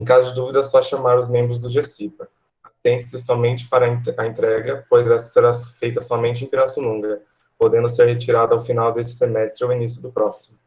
Em caso de dúvida, é só chamar os membros do GECIPA. Atente-se somente para a entrega, pois essa será feita somente em Pirassununga, podendo ser retirada ao final deste semestre ou início do próximo.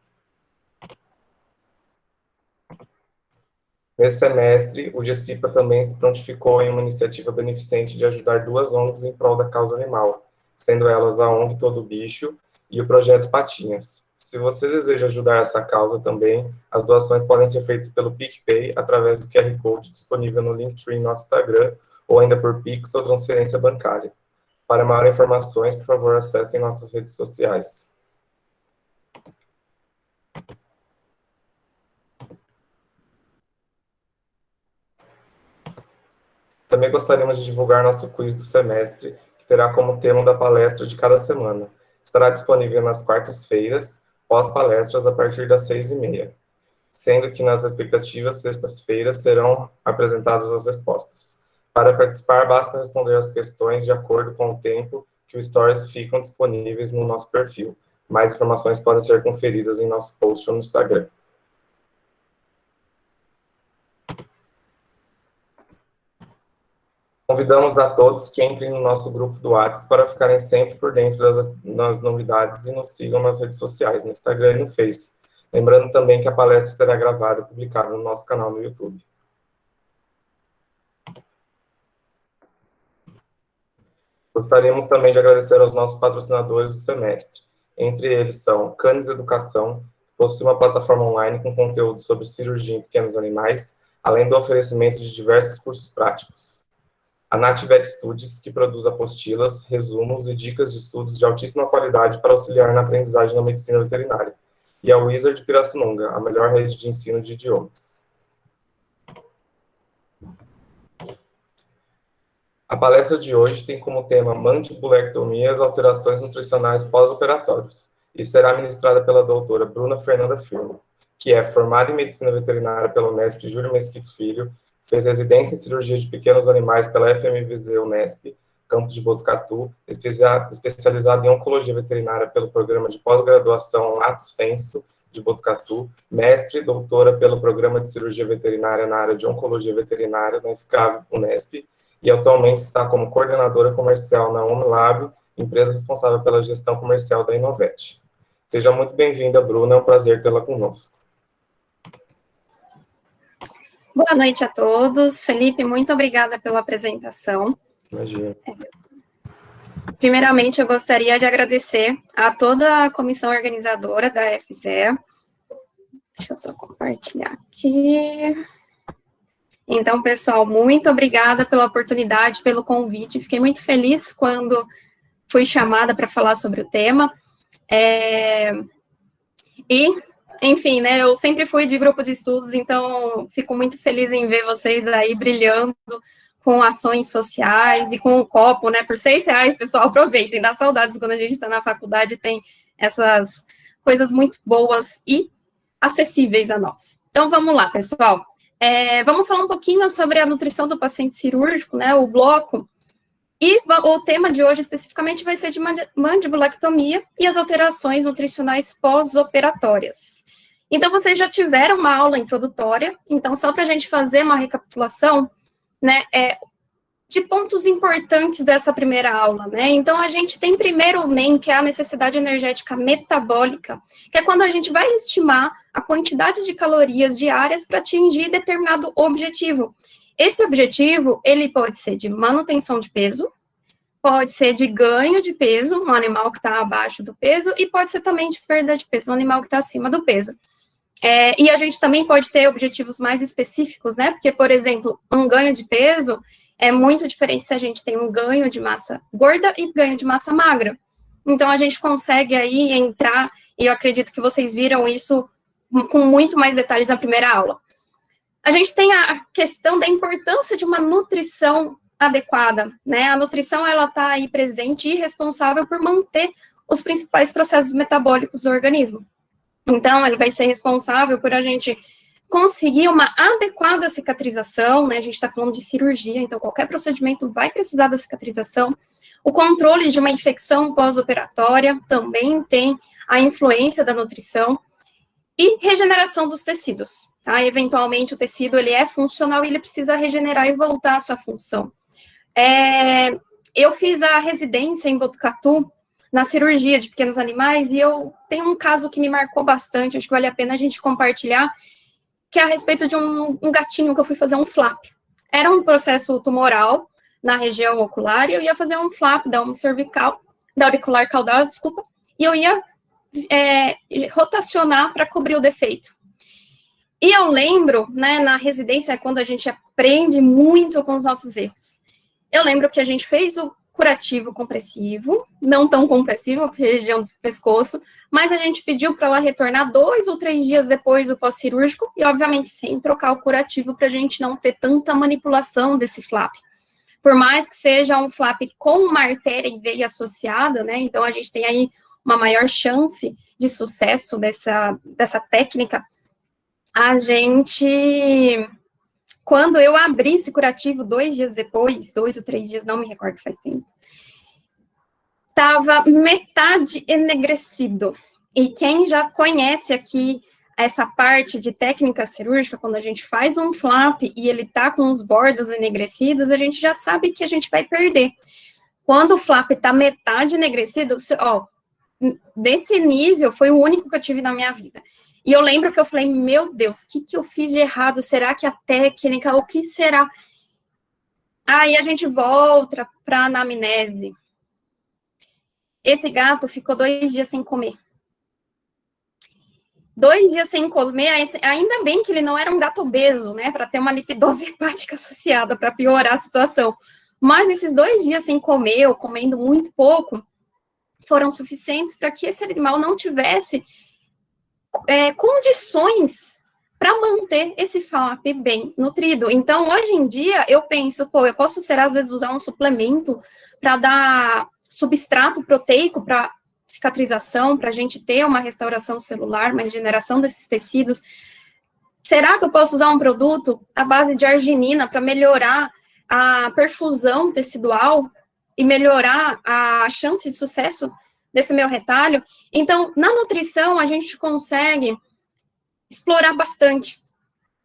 Nesse semestre, o GECIPA também se prontificou em uma iniciativa beneficente de ajudar 2 ONGs em prol da causa animal, sendo elas a ONG Todo Bicho e o Projeto Patinhas. Se você deseja ajudar essa causa também, as doações podem ser feitas pelo PicPay, através do QR Code disponível no Linktree no nosso Instagram, ou ainda por Pix ou transferência bancária. Para maiores informações, por favor, acessem nossas redes sociais. Também gostaríamos de divulgar nosso quiz do semestre, que terá como tema da palestra de cada semana. Estará disponível nas quartas-feiras, pós-palestras, a partir das 6h30, sendo que nas respectivas sextas-feiras serão apresentadas as respostas. Para participar, basta responder as questões de acordo com o tempo que os stories ficam disponíveis no nosso perfil. Mais informações podem ser conferidas em nosso post no Instagram. Convidamos a todos que entrem no nosso grupo do WhatsApp para ficarem sempre por dentro das novidades e nos sigam nas redes sociais, no Instagram e no Face. Lembrando também que a palestra será gravada e publicada no nosso canal no YouTube. Gostaríamos também de agradecer aos nossos patrocinadores do semestre. Entre eles são Canis Educação, que possui uma plataforma online com conteúdo sobre cirurgia em pequenos animais, além do oferecimento de diversos cursos práticos. A Nativet Studies, que produz apostilas, resumos e dicas de estudos de altíssima qualidade para auxiliar na aprendizagem da medicina veterinária. E a Wizard Pirassununga, a melhor rede de ensino de idiomas. A palestra de hoje tem como tema mandibulectomias, alterações nutricionais pós-operatórios, e será ministrada pela doutora Bruna Fernanda Firmo, que é formada em medicina veterinária pela Unesp Júlio Mesquita Filho, fez residência em cirurgia de pequenos animais pela FMVZ Unesp, campus de Botucatu, especializada em oncologia veterinária pelo programa de pós-graduação Lato Sensu de Botucatu, mestre e doutora pelo programa de cirurgia veterinária na área de oncologia veterinária na FCAV Unesp, e atualmente está como coordenadora comercial na OmLab, empresa responsável pela gestão comercial da Inovet. Seja muito bem-vinda, Bruna, é um prazer tê-la conosco. Boa noite a todos. Felipe, muito obrigada pela apresentação. Imagina. Primeiramente, eu gostaria de agradecer a toda a comissão organizadora da FZE. Deixa eu só compartilhar aqui. Então, pessoal, muito obrigada pela oportunidade, pelo convite. Fiquei muito feliz quando fui chamada para falar sobre o tema. Enfim, né, eu sempre fui de grupo de estudos, então fico muito feliz em ver vocês aí brilhando com ações sociais e com o copo, né, por R$6, pessoal, aproveitem, dá saudades quando a gente está na faculdade, tem essas coisas muito boas e acessíveis a nós. Então, vamos lá, pessoal. Vamos falar um pouquinho sobre a nutrição do paciente cirúrgico, né, o bloco, e o tema de hoje especificamente vai ser de mandibulectomia e as alterações nutricionais pós-operatórias. Então, vocês já tiveram uma aula introdutória, então só para a gente fazer uma recapitulação, né, de pontos importantes dessa primeira aula, né? Então, a gente tem primeiro o NEM, que é a necessidade energética metabólica, que é quando a gente vai estimar a quantidade de calorias diárias para atingir determinado objetivo. Esse objetivo, ele pode ser de manutenção de peso, pode ser de ganho de peso, um animal que está abaixo do peso, e pode ser também de perda de peso, um animal que está acima do peso. E a gente também pode ter objetivos mais específicos, né? Porque, por exemplo, um ganho de peso é muito diferente se a gente tem um ganho de massa gorda e ganho de massa magra. Então, a gente consegue aí entrar, e eu acredito que vocês viram isso com muito mais detalhes na primeira aula. A gente tem a questão da importância de uma nutrição adequada, né? A nutrição, ela está aí presente e responsável por manter os principais processos metabólicos do organismo. Então, ele vai ser responsável por a gente conseguir uma adequada cicatrização, né? A gente está falando de cirurgia, então qualquer procedimento vai precisar da cicatrização. O controle de uma infecção pós-operatória também tem a influência da nutrição. E regeneração dos tecidos. tá? Eventualmente, o tecido, ele é funcional e ele precisa regenerar e voltar à sua função. Eu fiz a residência em Botucatu, na cirurgia de pequenos animais, e eu tenho um caso que me marcou bastante, acho que vale a pena a gente compartilhar, que é a respeito de um gatinho que eu fui fazer um flap. Era um processo tumoral na região ocular, e eu ia fazer um flap da cervical, da auricular caudal, desculpa, e eu ia rotacionar para cobrir o defeito. E eu lembro, né, na residência, quando a gente aprende muito com os nossos erros, eu lembro que a gente fez o curativo compressivo, não tão compressivo, região do pescoço, mas a gente pediu para ela retornar 2 ou 3 dias depois do pós-cirúrgico, e obviamente sem trocar o curativo para a gente não ter tanta manipulação desse flap. Por mais que seja um flap com uma artéria e veia associada, né, então a gente tem aí uma maior chance de sucesso dessa técnica, a gente... Quando eu abri esse curativo 2 dias depois, 2 ou 3 dias, não me recordo, faz tempo, estava metade enegrecido. E quem já conhece aqui essa parte de técnica cirúrgica, quando a gente faz um flap e ele tá com os bordos enegrecidos, a gente já sabe que a gente vai perder. Quando o flap tá metade enegrecido, ó, desse nível, foi o único que eu tive na minha vida. E eu lembro que eu falei, meu Deus, o que eu fiz de errado? Será que a técnica, o que será? Aí a gente volta para a anamnese. Esse gato ficou 2 dias sem comer. 2 dias sem comer, ainda bem que ele não era um gato obeso, né, para ter uma lipidose hepática associada, para piorar a situação. Mas esses 2 dias sem comer, ou comendo muito pouco, foram suficientes para que esse animal não tivesse condições para manter esse flap bem nutrido. Então, hoje em dia, eu penso, eu posso, às vezes, usar um suplemento para dar substrato proteico para cicatrização, para a gente ter uma restauração celular, uma regeneração desses tecidos. Será que eu posso usar um produto à base de arginina para melhorar a perfusão tecidual e melhorar a chance de sucesso desse meu retalho? Então, na nutrição, a gente consegue explorar bastante,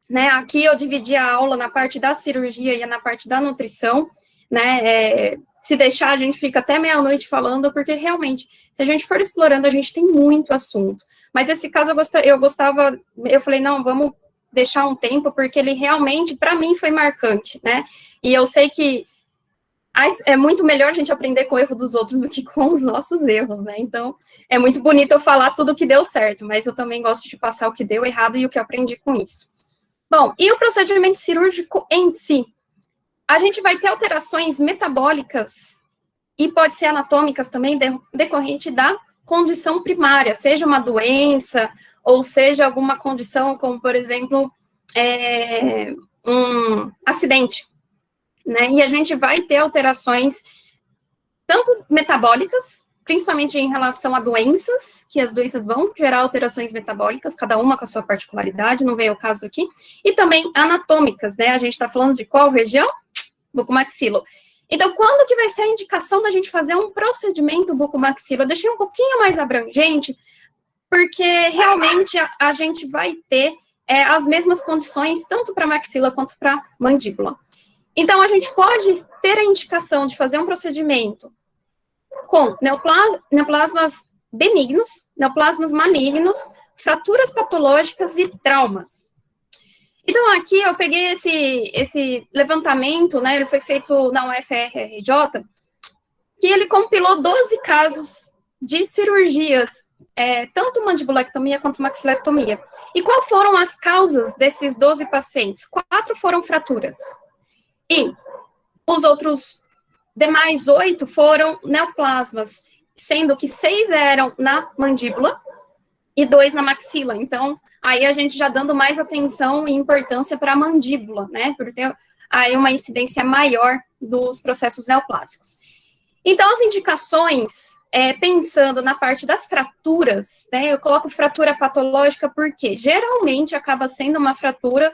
né? Aqui eu dividi a aula na parte da cirurgia e na parte da nutrição, né? Se deixar, a gente fica até meia-noite falando, porque realmente, se a gente for explorando, a gente tem muito assunto. Mas esse caso eu falei, não, vamos deixar um tempo, porque ele realmente, para mim, foi marcante, né? E eu sei que é muito melhor a gente aprender com o erro dos outros do que com os nossos erros, né? Então, é muito bonito eu falar tudo o que deu certo, mas eu também gosto de passar o que deu errado e o que eu aprendi com isso. Bom, e o procedimento cirúrgico em si? A gente vai ter alterações metabólicas e pode ser anatômicas também, decorrente da condição primária, seja uma doença ou seja alguma condição como, por exemplo, um acidente, né? E a gente vai ter alterações tanto metabólicas, principalmente em relação a doenças, que as doenças vão gerar alterações metabólicas, cada uma com a sua particularidade, não veio o caso aqui, e também anatômicas, né? A gente está falando de qual região? Bucomaxilo. Então, quando que vai ser a indicação da gente fazer um procedimento bucomaxilo? Eu deixei um pouquinho mais abrangente, porque realmente a gente vai ter as mesmas condições, tanto para maxila quanto para mandíbula. Então, a gente pode ter a indicação de fazer um procedimento com neoplasmas benignos, neoplasmas malignos, fraturas patológicas e traumas. Então, aqui eu peguei esse levantamento, né, ele foi feito na UFRJ, que ele compilou 12 casos de cirurgias, tanto mandibulectomia quanto maxilectomia. E quais foram as causas desses 12 pacientes? 4 foram fraturas. E os outros demais 8 foram neoplasmas, sendo que 6 eram na mandíbula e 2 na maxila. Então, aí a gente já dando mais atenção e importância para a mandíbula, né? Por ter aí uma incidência maior dos processos neoplásicos. Então, as indicações, pensando na parte das fraturas, né? Eu coloco fratura patológica porque geralmente acaba sendo uma fratura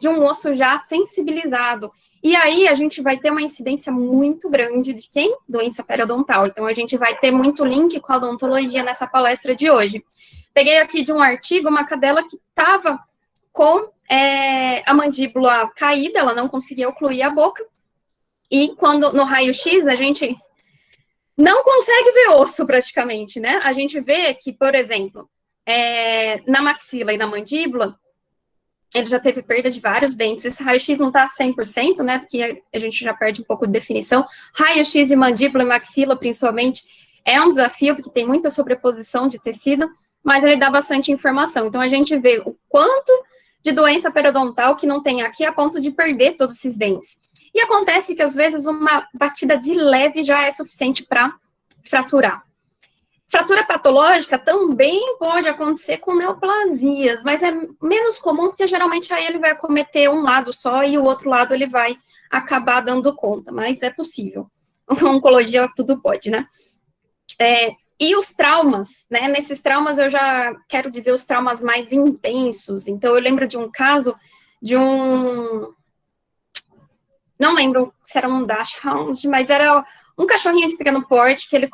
de um osso já sensibilizado. E aí a gente vai ter uma incidência muito grande de quem? Doença periodontal. Então, a gente vai ter muito link com a odontologia nessa palestra de hoje. Peguei aqui de um artigo uma cadela que estava com a mandíbula caída, ela não conseguia ocluir a boca, e quando no raio-x a gente não consegue ver osso praticamente, né? A gente vê que, por exemplo, na maxila e na mandíbula, ele já teve perda de vários dentes. Esse raio-x não tá 100%, né? Porque a gente já perde um pouco de definição. Raio-x de mandíbula e maxila, principalmente, é um desafio, porque tem muita sobreposição de tecido, mas ele dá bastante informação. Então, a gente vê o quanto de doença periodontal que não tem aqui a ponto de perder todos esses dentes. E acontece que, às vezes, uma batida de leve já é suficiente para fraturar. Fratura patológica também pode acontecer com neoplasias, mas é menos comum, porque geralmente aí ele vai acometer um lado só e o outro lado ele vai acabar dando conta, mas é possível. Oncologia tudo pode, né? E os traumas, né? Nesses traumas eu já quero dizer os traumas mais intensos. Então eu lembro de um caso de não lembro se era um dachshund, mas era um cachorrinho de pequeno porte que ele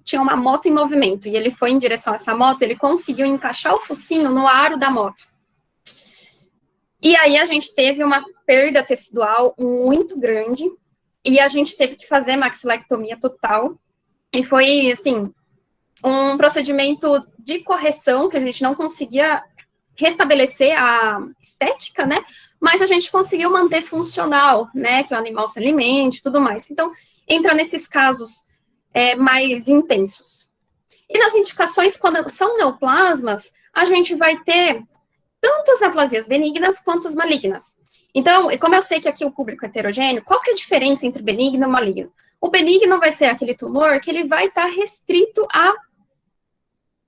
tinha uma moto em movimento, e ele foi em direção a essa moto, ele conseguiu encaixar o focinho no aro da moto. E aí a gente teve uma perda tecidual muito grande, e a gente teve que fazer maxilectomia total, e foi, assim, um procedimento de correção, que a gente não conseguia restabelecer a estética, né, mas a gente conseguiu manter funcional, né, que o animal se alimente e tudo mais. Então, entra nesses casos mais intensos. E nas indicações, quando são neoplasmas, a gente vai ter tanto as neoplasias benignas quanto as malignas. Então, como eu sei que aqui o público é heterogêneo, qual que é a diferença entre benigno e maligno? O benigno vai ser aquele tumor que ele vai estar restrito a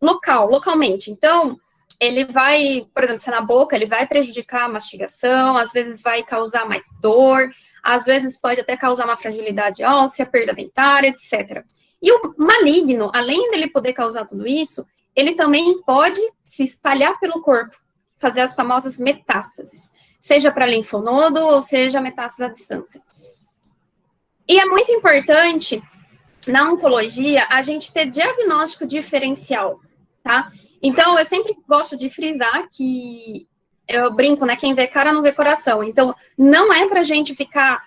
localmente. Então, ele vai, por exemplo, se é na boca, ele vai prejudicar a mastigação, às vezes vai causar mais dor, às vezes pode até causar uma fragilidade óssea, perda dentária, etc. E o maligno, além dele poder causar tudo isso, ele também pode se espalhar pelo corpo, fazer as famosas metástases, seja para linfonodo ou seja metástase à distância. E é muito importante, na oncologia, a gente ter diagnóstico diferencial, tá? Então, eu sempre gosto de frisar que, eu brinco, né, quem vê cara não vê coração. Então, não é pra gente ficar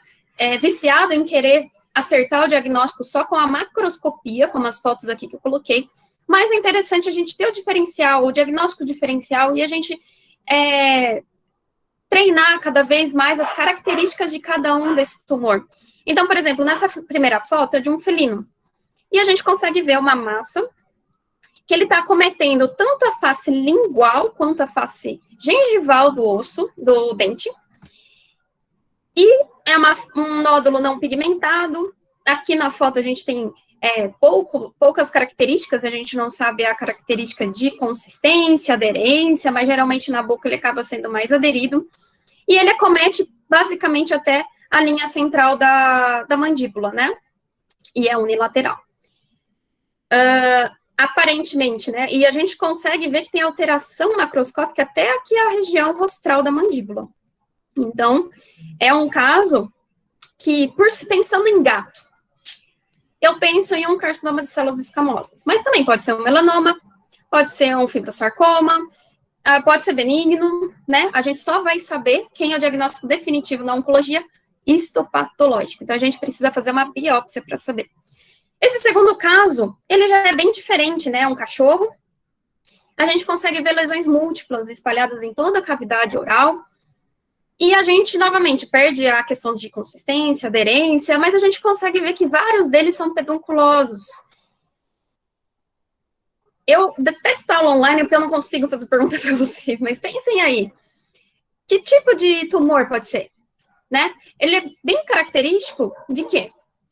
viciado em querer acertar o diagnóstico só com a macroscopia, como as fotos aqui que eu coloquei, mas é interessante a gente ter o diferencial, o diagnóstico diferencial, e a gente treinar cada vez mais as características de cada um desse tumor. Então, por exemplo, nessa primeira foto é de um felino, e a gente consegue ver uma massa que ele está acometendo tanto a face lingual quanto a face gengival do osso, do dente. E é um nódulo não pigmentado. Aqui na foto a gente tem poucas características, a gente não sabe a característica de consistência, aderência, mas geralmente na boca ele acaba sendo mais aderido. E ele acomete basicamente até a linha central da mandíbula, né? E é unilateral. Aparentemente, né? E a gente consegue ver que tem alteração macroscópica até aqui a região rostral da mandíbula. Então, é um caso que, pensando em gato, eu penso em um carcinoma de células escamosas. Mas também pode ser um melanoma, pode ser um fibrosarcoma, pode ser benigno, né? A gente só vai saber quem é o diagnóstico definitivo na oncologia histopatológico. Então, a gente precisa fazer uma biópsia para saber. Esse segundo caso, ele já é bem diferente, né? Um cachorro. A gente consegue ver lesões múltiplas espalhadas em toda a cavidade oral. E a gente, novamente, perde a questão de consistência, aderência, mas a gente consegue ver que vários deles são pedunculosos. Eu detesto aula online porque eu não consigo fazer pergunta para vocês, mas pensem aí. Que tipo de tumor pode ser? Né? Ele é bem característico de quê?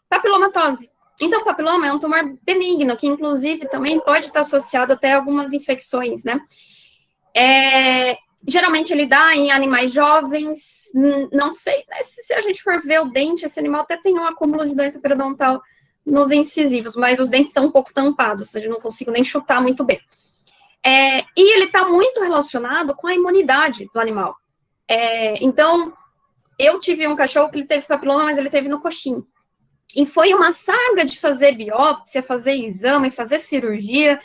Papilomatose. Então, o papiloma é um tumor benigno, que inclusive também pode estar associado até a algumas infecções, né? Geralmente ele dá em animais jovens, não sei, né, se a gente for ver o dente, esse animal até tem um acúmulo de doença periodontal nos incisivos, mas os dentes estão um pouco tampados, ou seja, eu não consigo nem chutar muito bem. E ele está muito relacionado com a imunidade do animal. Então, eu tive um cachorro que ele teve papiloma, mas ele teve no coxim. E foi uma saga de fazer biópsia, fazer exame, fazer cirurgia.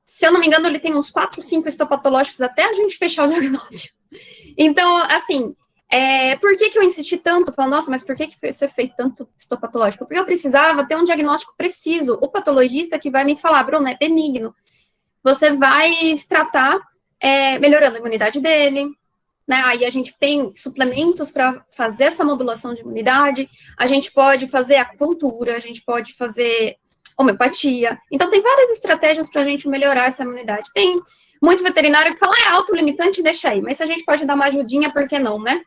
Se eu não me engano, ele tem uns 4, 5 histopatológicos até a gente fechar o diagnóstico. Então, assim, por que eu insisti tanto? Falando, nossa, mas por que você fez tanto histopatológico? Porque eu precisava ter um diagnóstico preciso. O patologista que vai me falar, Bruna, é benigno. Você vai tratar melhorando a imunidade dele, né? Aí a gente tem suplementos para fazer essa modulação de imunidade, a gente pode fazer acupuntura, a gente pode fazer homeopatia. Então, tem várias estratégias para a gente melhorar essa imunidade. Tem muito veterinário que fala, é autolimitante, deixa aí. Mas se a gente pode dar uma ajudinha, por que não, né?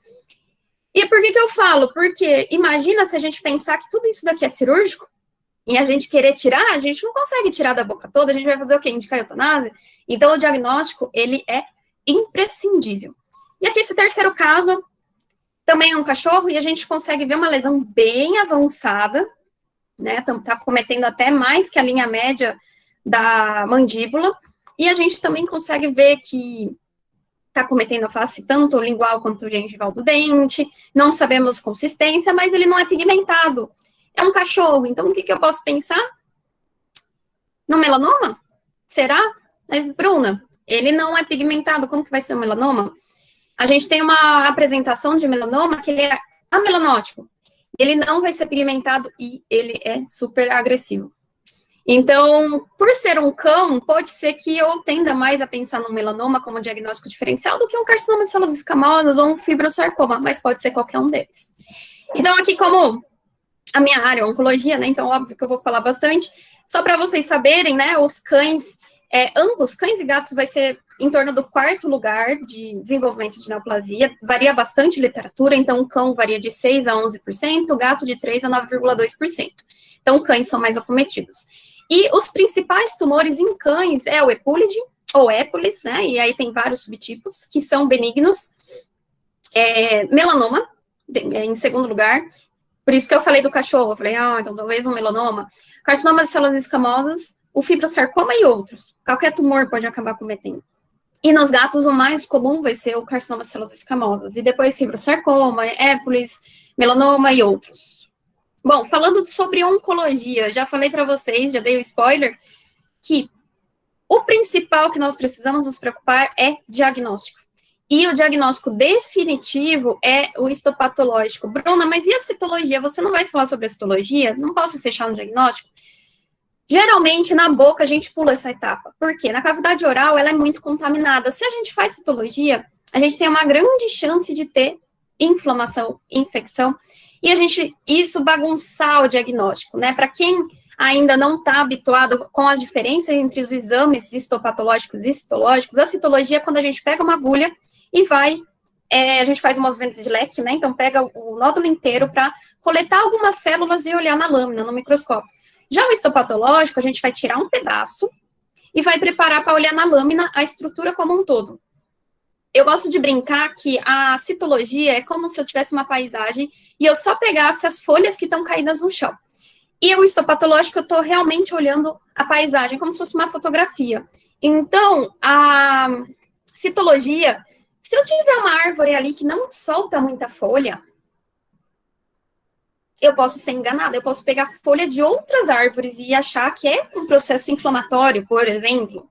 E por que eu falo? Porque imagina se a gente pensar que tudo isso daqui é cirúrgico, e a gente querer tirar, a gente não consegue tirar da boca toda, a gente vai fazer o quê? Indicar eutanásia? Então, o diagnóstico, ele é imprescindível. E aqui, esse terceiro caso, também é um cachorro, e a gente consegue ver uma lesão bem avançada, né? Tá cometendo até mais que a linha média da mandíbula, e a gente também consegue ver que está cometendo a face tanto lingual quanto gengival do dente, não sabemos consistência, mas ele não é pigmentado. É um cachorro, então o que eu posso pensar? No melanoma? Será? Mas, Bruna, ele não é pigmentado, como que vai ser um melanoma? A gente tem uma apresentação de melanoma que ele é amelanótico. Ele não vai ser pigmentado e ele é super agressivo. Então, por ser um cão, pode ser que eu tenda mais a pensar no melanoma como diagnóstico diferencial do que um carcinoma de células escamosas ou um fibrosarcoma, mas pode ser qualquer um deles. Então, aqui como a minha área é oncologia, né, então óbvio que eu vou falar bastante, só para vocês saberem, né, os cães, ambos, cães e gatos, vai ser em torno do 4º lugar de desenvolvimento de neoplasia, varia bastante literatura, então o cão varia de 6% a 11%, o gato de 3% a 9,2%. Então, cães são mais acometidos. E os principais tumores em cães é o epúlide, ou épolis, né, e aí tem vários subtipos, que são benignos, melanoma, em segundo lugar, por isso que eu falei do cachorro, eu falei, então talvez um melanoma, carcinoma de células escamosas, o fibrosarcoma e outros, qualquer tumor pode acabar cometendo. E nos gatos, o mais comum vai ser o carcinoma de células escamosas, e depois fibrosarcoma, épolis, melanoma e outros. Bom, falando sobre oncologia, já falei para vocês, já dei o spoiler, que o principal que nós precisamos nos preocupar é diagnóstico. E o diagnóstico definitivo é o histopatológico. Bruna, mas e a citologia? Você não vai falar sobre a citologia? Não posso fechar no diagnóstico? Geralmente, na boca, a gente pula essa etapa. Por quê? Na cavidade oral, ela é muito contaminada. Se a gente faz citologia, a gente tem uma grande chance de ter inflamação, infecção, e isso bagunçar o diagnóstico, né? Para quem ainda não está habituado com as diferenças entre os exames histopatológicos e citológicos, a citologia é quando a gente pega uma agulha e a gente faz um movimento de leque, né? Então, pega o nódulo inteiro para coletar algumas células e olhar na lâmina, no microscópio. Já o histopatológico, a gente vai tirar um pedaço e vai preparar para olhar na lâmina a estrutura como um todo. Eu gosto de brincar que a citologia é como se eu tivesse uma paisagem e eu só pegasse as folhas que estão caídas no chão. E o histopatológico, eu estou realmente olhando a paisagem, como se fosse uma fotografia. Então, a citologia, se eu tiver uma árvore ali que não solta muita folha, eu posso ser enganada, eu posso pegar folha de outras árvores e achar que é um processo inflamatório, por exemplo.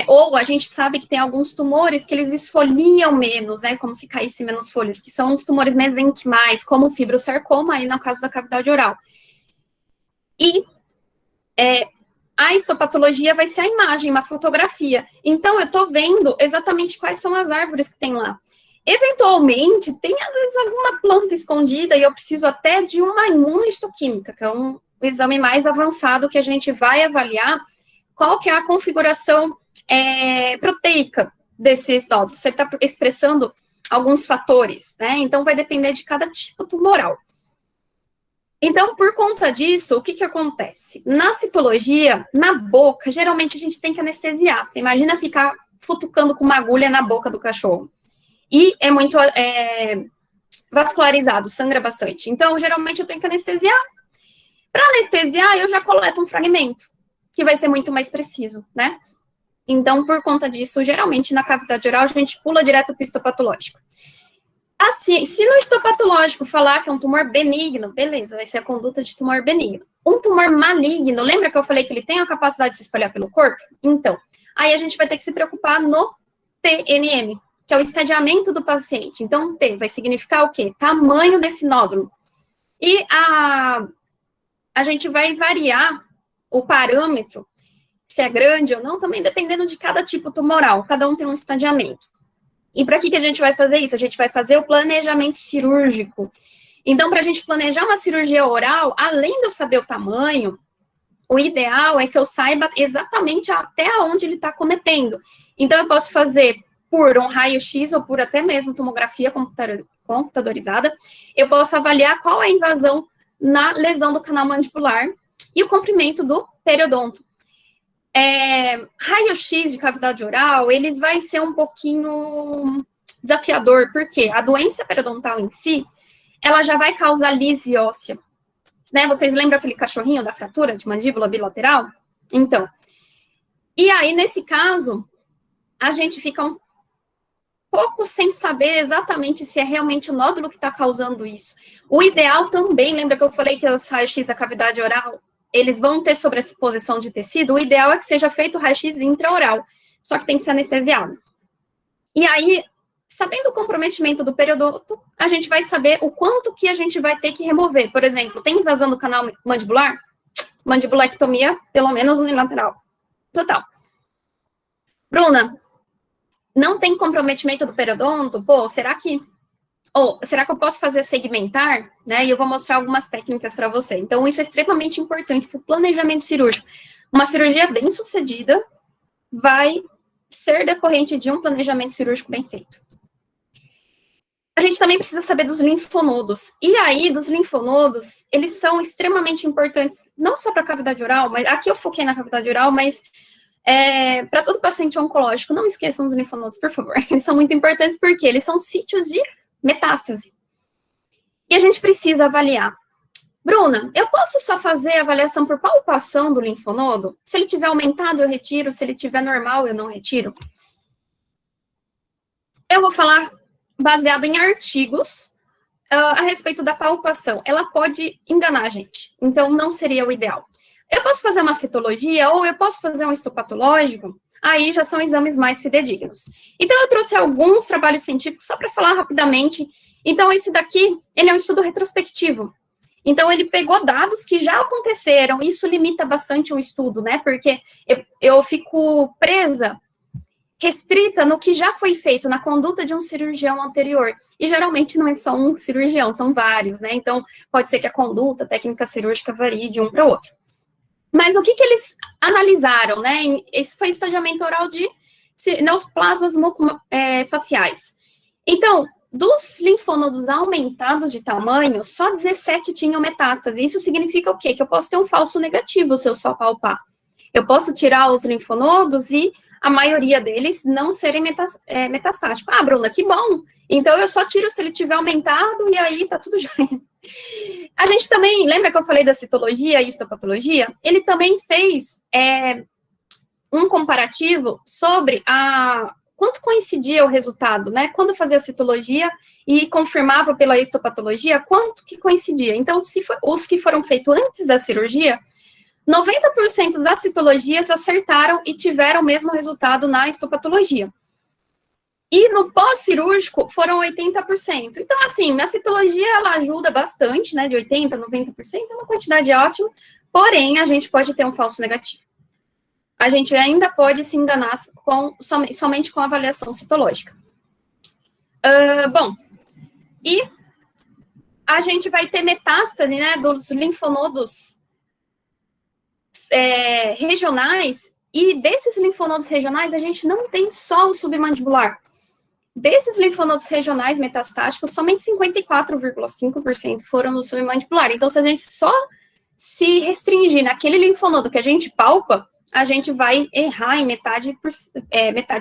Ou a gente sabe que tem alguns tumores que eles esfoliam menos, né, como se caísse menos folhas, que são os tumores mesenquimais, como o fibrosarcoma, aí no caso da cavidade oral. E a histopatologia vai ser a imagem, uma fotografia. Então, eu estou vendo exatamente quais são as árvores que tem lá. Eventualmente, tem às vezes alguma planta escondida e eu preciso até de uma imunohistoquímica, que é um exame mais avançado que a gente vai avaliar qual que é a configuração proteica desses nódulos. Você está expressando alguns fatores, né? Então, vai depender de cada tipo tumoral. Então, por conta disso, o que acontece? Na citologia, na boca, geralmente a gente tem que anestesiar. Porque imagina ficar futucando com uma agulha na boca do cachorro. E é muito vascularizado, sangra bastante. Então, geralmente eu tenho que anestesiar. Para anestesiar, eu já coleto um fragmento, que vai ser muito mais preciso, né? Então, por conta disso, geralmente na cavidade oral, a gente pula direto para o histopatológico. Assim, se no histopatológico falar que é um tumor benigno, beleza, vai ser a conduta de tumor benigno. Um tumor maligno, lembra que eu falei que ele tem a capacidade de se espalhar pelo corpo? Então, aí a gente vai ter que se preocupar no TNM. que é o estadiamento do paciente. Então, T vai significar o quê? Tamanho desse nódulo. E a gente vai variar o parâmetro, se é grande ou não, também dependendo de cada tipo tumoral. Cada um tem um estadiamento. E para que a gente vai fazer isso? A gente vai fazer o planejamento cirúrgico. Então, para a gente planejar uma cirurgia oral, além de eu saber o tamanho, o ideal é que eu saiba exatamente até onde ele está cometendo. Então, eu posso fazer por um raio-x ou por até mesmo tomografia computadorizada, eu posso avaliar qual é a invasão na lesão do canal mandibular e o comprimento do periodonto. Raio-x de cavidade oral, ele vai ser um pouquinho desafiador, porque a doença periodontal em si, ela já vai causar lise óssea. Né? Vocês lembram aquele cachorrinho da fratura de mandíbula bilateral? Então, e aí, nesse caso, a gente fica um pouco sem saber exatamente se é realmente o nódulo que está causando isso. O ideal também, lembra que eu falei que os raios-x da cavidade oral, eles vão ter sobreposição de tecido? O ideal é que seja feito o raio-x intraoral, só que tem que ser anestesiado. E aí, sabendo o comprometimento do periodonto, a gente vai saber o quanto que a gente vai ter que remover. Por exemplo, tem invasão do canal mandibular? Mandibulectomia, pelo menos unilateral. Total. Bruna, não tem comprometimento do periodonto? Pô, será que eu posso fazer segmentar? Né? E eu vou mostrar algumas técnicas para você. Então, isso é extremamente importante para o planejamento cirúrgico. Uma cirurgia bem sucedida vai ser decorrente de um planejamento cirúrgico bem feito. A gente também precisa saber dos linfonodos. E aí, dos linfonodos, eles são extremamente importantes, não só para a cavidade oral, mas aqui eu foquei na cavidade oral, mas para todo paciente oncológico, não esqueçam os linfonodos, por favor. Eles são muito importantes porque eles são sítios de metástase. E a gente precisa avaliar. Bruna, eu posso só fazer a avaliação por palpação do linfonodo? Se ele tiver aumentado, eu retiro. Se ele tiver normal, eu não retiro. Eu vou falar baseado em artigos a respeito da palpação. Ela pode enganar a gente, então não seria o ideal. Eu posso fazer uma citologia ou eu posso fazer um histopatológico, aí já são exames mais fidedignos. Então, eu trouxe alguns trabalhos científicos só para falar rapidamente. Então, esse daqui, ele é um estudo retrospectivo. Então, ele pegou dados que já aconteceram, isso limita bastante o estudo, né, porque eu fico restrita no que já foi feito, na conduta de um cirurgião anterior. E geralmente não é só um cirurgião, são vários, né? Então, pode ser que a conduta, a técnica cirúrgica varie de um para o outro. Mas o que eles analisaram, né? Esse foi estadiamento oral de neoplasmas mucofaciais. Então, dos linfonodos aumentados de tamanho, só 17 tinham metástase. Isso significa o quê? Que eu posso ter um falso negativo se eu só palpar. Eu posso tirar os linfonodos e a maioria deles não serem metastáticos. Ah, Bruna, que bom! Então, eu só tiro se ele tiver aumentado e aí tá tudo jóia. A gente também, lembra que eu falei da citologia e histopatologia? Ele também fez um comparativo sobre quanto coincidia o resultado, né? Quando fazia a citologia e confirmava pela histopatologia, quanto que coincidia. Então, os que foram feitos antes da cirurgia, 90% das citologias acertaram e tiveram o mesmo resultado na histopatologia. E no pós-cirúrgico foram 80%. Então, assim, na citologia ela ajuda bastante, né, de 80% a 90%, é uma quantidade ótima, porém, a gente pode ter um falso negativo. A gente ainda pode se enganar somente com a avaliação citológica. Bom, e a gente vai ter metástase, né, dos linfonodos regionais, e desses linfonodos regionais, a gente não tem só o submandibular. Desses linfonodos regionais metastáticos, somente 54,5% foram no submandibular. Então, se a gente só se restringir naquele linfonodo que a gente palpa, a gente vai errar em metade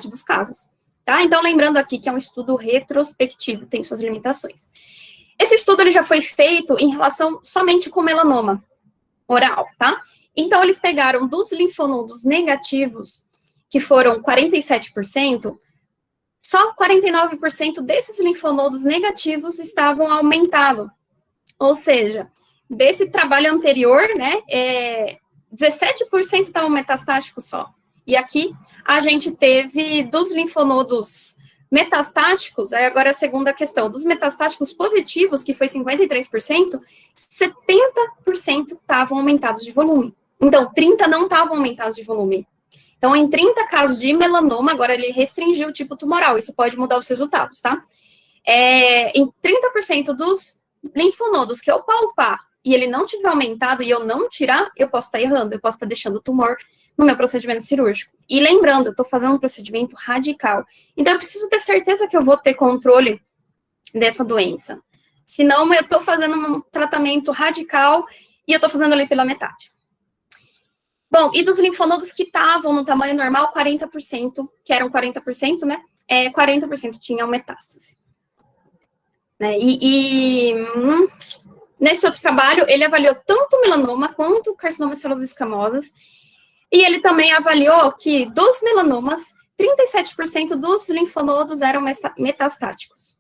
dos casos. Tá? Então, lembrando aqui que é um estudo retrospectivo, tem suas limitações. Esse estudo ele já foi feito em relação somente com melanoma oral, tá? Então, eles pegaram dos linfonodos negativos, que foram 47%, só 49% desses linfonodos negativos estavam aumentados. Ou seja, desse trabalho anterior, né, 17% estavam metastáticos só. E aqui, a gente teve dos linfonodos metastáticos, aí agora a segunda questão, dos metastáticos positivos, que foi 53%, 70% estavam aumentados de volume. Então, 30 não estavam aumentados de volume. Então, em 30 casos de melanoma, agora ele restringiu o tipo tumoral, isso pode mudar os resultados, tá? Em 30% dos linfonodos que eu palpar e ele não tiver aumentado e eu não tirar, eu posso estar errando, eu posso estar deixando o tumor no meu procedimento cirúrgico. E lembrando, eu estou fazendo um procedimento radical. Então, eu preciso ter certeza que eu vou ter controle dessa doença. Senão, eu estou fazendo um tratamento radical e eu estou fazendo ali pela metade. Bom, e dos linfonodos que estavam no tamanho normal, 40%, que eram 40%, né? 40% tinham metástase. Né? Nesse outro trabalho, ele avaliou tanto o melanoma quanto o carcinoma de células escamosas, e ele também avaliou que dos melanomas, 37% dos linfonodos eram metastáticos.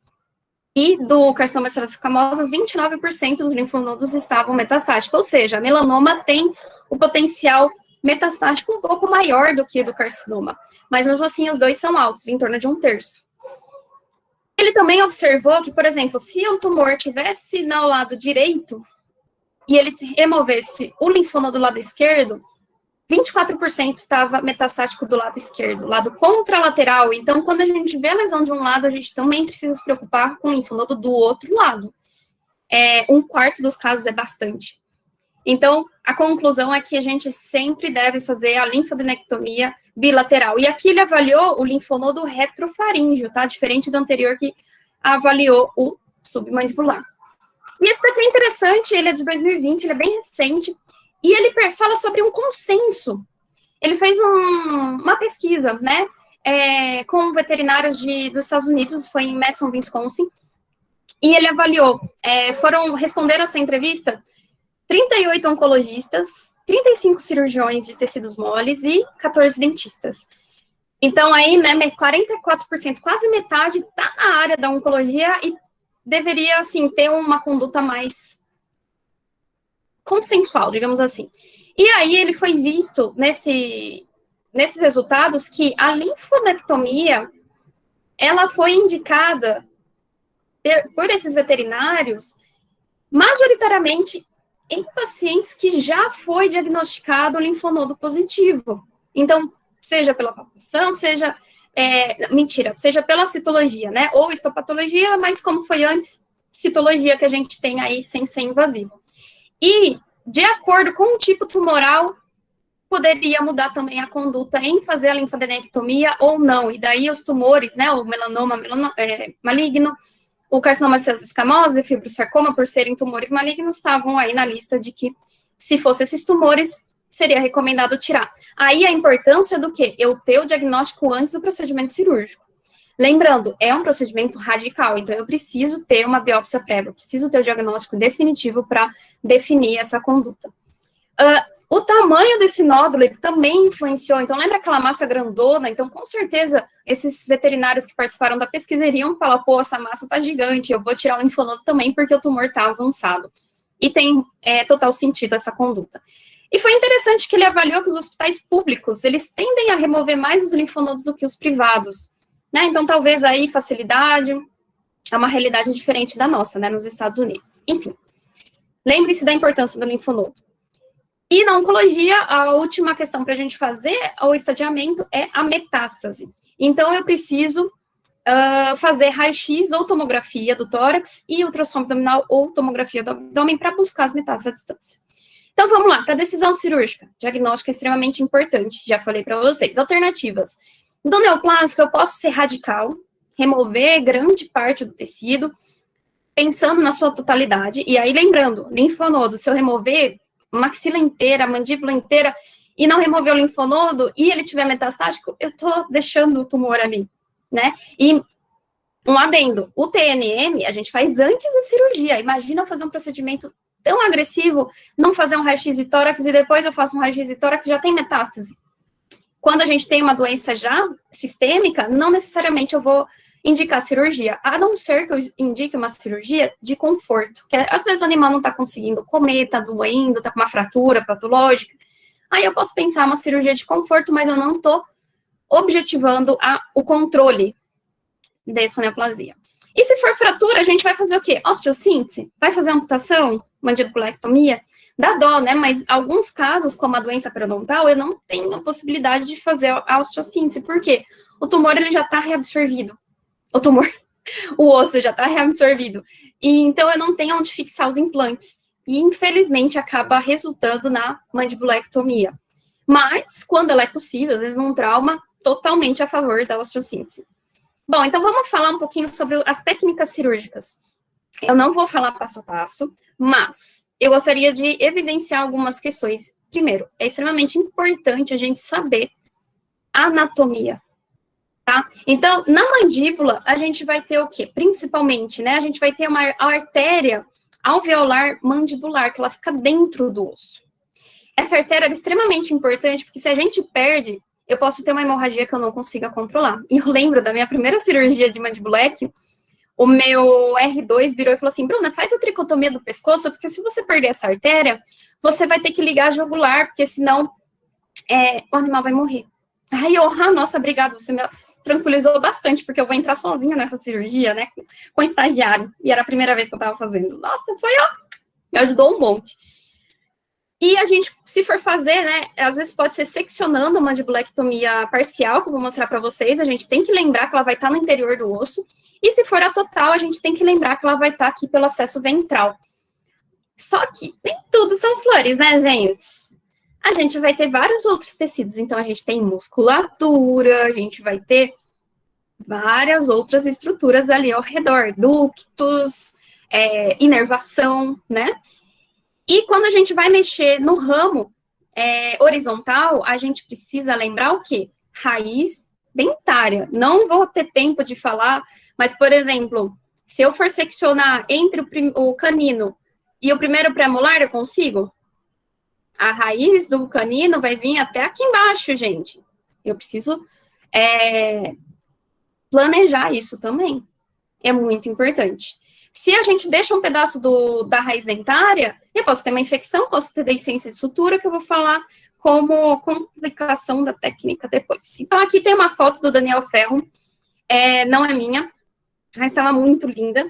E do carcinoma de células escamosas, 29% dos linfonodos estavam metastáticos, ou seja, melanoma tem o potencial metastático um pouco maior do que do carcinoma, mas mesmo assim os dois são altos, em torno de 1/3. Ele também observou que, por exemplo, se o tumor tivesse no lado direito e ele removesse o linfonodo do lado esquerdo, 24% estava metastático do lado esquerdo, lado contralateral. Então, quando a gente vê a lesão de um lado, a gente também precisa se preocupar com o linfonodo do outro lado. 1/4 dos casos é bastante. Então, a conclusão é que a gente sempre deve fazer a linfadenectomia bilateral. E aqui ele avaliou o linfonodo retrofaríngeo, tá? Diferente do anterior que avaliou o submandibular. E esse daqui é interessante, ele é de 2020, ele é bem recente, e ele fala sobre um consenso. Ele fez uma pesquisa, né, com veterinários dos Estados Unidos, foi em Madison, Wisconsin, e ele avaliou, responderam essa entrevista 38 oncologistas, 35 cirurgiões de tecidos moles e 14 dentistas. Então, aí, né, 44%, quase metade, está na área da oncologia e deveria, assim, ter uma conduta mais consensual, digamos assim. E aí, ele foi visto nesses resultados que a linfodectomia, ela foi indicada por esses veterinários, majoritariamente em pacientes que já foi diagnosticado linfonodo positivo. Então, seja pela palpação, seja pela citologia, né? Ou histopatologia, mas como foi antes, citologia que a gente tem aí sem ser invasivo. E, de acordo com o tipo tumoral, poderia mudar também a conduta em fazer a linfadenectomia ou não. E daí os tumores, né? O melanoma maligno, o carcinoma de células escamosas e fibrosarcoma, por serem tumores malignos, estavam aí na lista de que, se fossem esses tumores, seria recomendado tirar. Aí a importância do quê? Eu ter o diagnóstico antes do procedimento cirúrgico. Lembrando, é um procedimento radical, então eu preciso ter uma biópsia prévia, eu preciso ter o diagnóstico definitivo para definir essa conduta. O tamanho desse nódulo, ele também influenciou, então lembra aquela massa grandona? Então, com certeza, esses veterinários que participaram da pesquisa iriam falar, pô, essa massa tá gigante, eu vou tirar o linfonodo também, porque o tumor tá avançado. E tem total sentido essa conduta. E foi interessante que ele avaliou que os hospitais públicos, eles tendem a remover mais os linfonodos do que os privados, né? Então, talvez aí facilidade, é uma realidade diferente da nossa, né, nos Estados Unidos. Enfim, lembre-se da importância do linfonodo. E na oncologia, a última questão para a gente fazer o estadiamento é a metástase. Então, eu preciso fazer raio-x ou tomografia do tórax e ultrassom abdominal ou tomografia do abdômen para buscar as metástases à distância. Então, vamos lá, para decisão cirúrgica. Diagnóstico é extremamente importante, já falei para vocês. Alternativas. Do neoplásico, eu posso ser radical, remover grande parte do tecido, pensando na sua totalidade. E aí, lembrando, linfonodo, se eu remover maxila inteira, mandíbula inteira, e não remover o linfonodo, e ele tiver metastático, eu tô deixando o tumor ali, né? E um adendo, o TNM, a gente faz antes da cirurgia. Imagina eu fazer um procedimento tão agressivo, não fazer um raio-x de tórax, e depois eu faço um raio-x de tórax, já tem metástase. Quando a gente tem uma doença já sistêmica, não necessariamente eu vou indicar cirurgia, a não ser que eu indique uma cirurgia de conforto, que às vezes o animal não está conseguindo comer, está doendo, está com uma fratura patológica, aí eu posso pensar uma cirurgia de conforto, mas eu não estou objetivando o controle dessa neoplasia. E se for fratura, a gente vai fazer o quê? Osteossíntese? Vai fazer amputação? Mandibulectomia? Dá dó, né? Mas alguns casos, como a doença periodontal, eu não tenho a possibilidade de fazer a osteossíntese. Por quê? O tumor, ele já está reabsorvido. O osso já está reabsorvido. E, então, eu não tenho onde fixar os implantes. E, infelizmente, acaba resultando na mandibulectomia. Mas, quando ela é possível, às vezes num trauma, totalmente a favor da osteossíntese. Bom, então vamos falar um pouquinho sobre as técnicas cirúrgicas. Eu não vou falar passo a passo, mas eu gostaria de evidenciar algumas questões. Primeiro, é extremamente importante a gente saber a anatomia, tá? Então, na mandíbula, a gente vai ter o quê? Principalmente, né? A gente vai ter uma artéria alveolar mandibular, que ela fica dentro do osso. Essa artéria é extremamente importante, porque se a gente perde, eu posso ter uma hemorragia que eu não consiga controlar. E eu lembro da minha primeira cirurgia de mandibulec, o meu R2 virou e falou assim, Bruna, faz a tricotomia do pescoço, porque se você perder essa artéria, você vai ter que ligar a jugular, porque senão o animal vai morrer. Aí eu, nossa, obrigada, você me tranquilizou bastante, porque eu vou entrar sozinha nessa cirurgia, né, com estagiário. E era a primeira vez que eu tava fazendo. Nossa, foi, me ajudou um monte. E a gente, se for fazer, né, às vezes pode ser seccionando a mandibulectomia parcial, que eu vou mostrar para vocês, a gente tem que lembrar que ela vai estar no interior do osso, e se for a total, a gente tem que lembrar que ela vai estar aqui pelo acesso ventral. Só que nem tudo são flores, né, gente? A gente vai ter vários outros tecidos, então a gente tem musculatura, a gente vai ter várias outras estruturas ali ao redor, ductos, inervação, né? E quando a gente vai mexer no ramo horizontal, a gente precisa lembrar o quê? Raiz dentária. Não vou ter tempo de falar, mas, por exemplo, se eu for seccionar entre o canino e o primeiro premolar, eu consigo? A raiz do canino vai vir até aqui embaixo, gente. Eu preciso planejar isso também. É muito importante. Se a gente deixa um pedaço da raiz dentária, eu posso ter uma infecção, posso ter deiscência de sutura, que eu vou falar como complicação da técnica depois. Então, aqui tem uma foto do Daniel Ferro, não é minha, mas estava muito linda.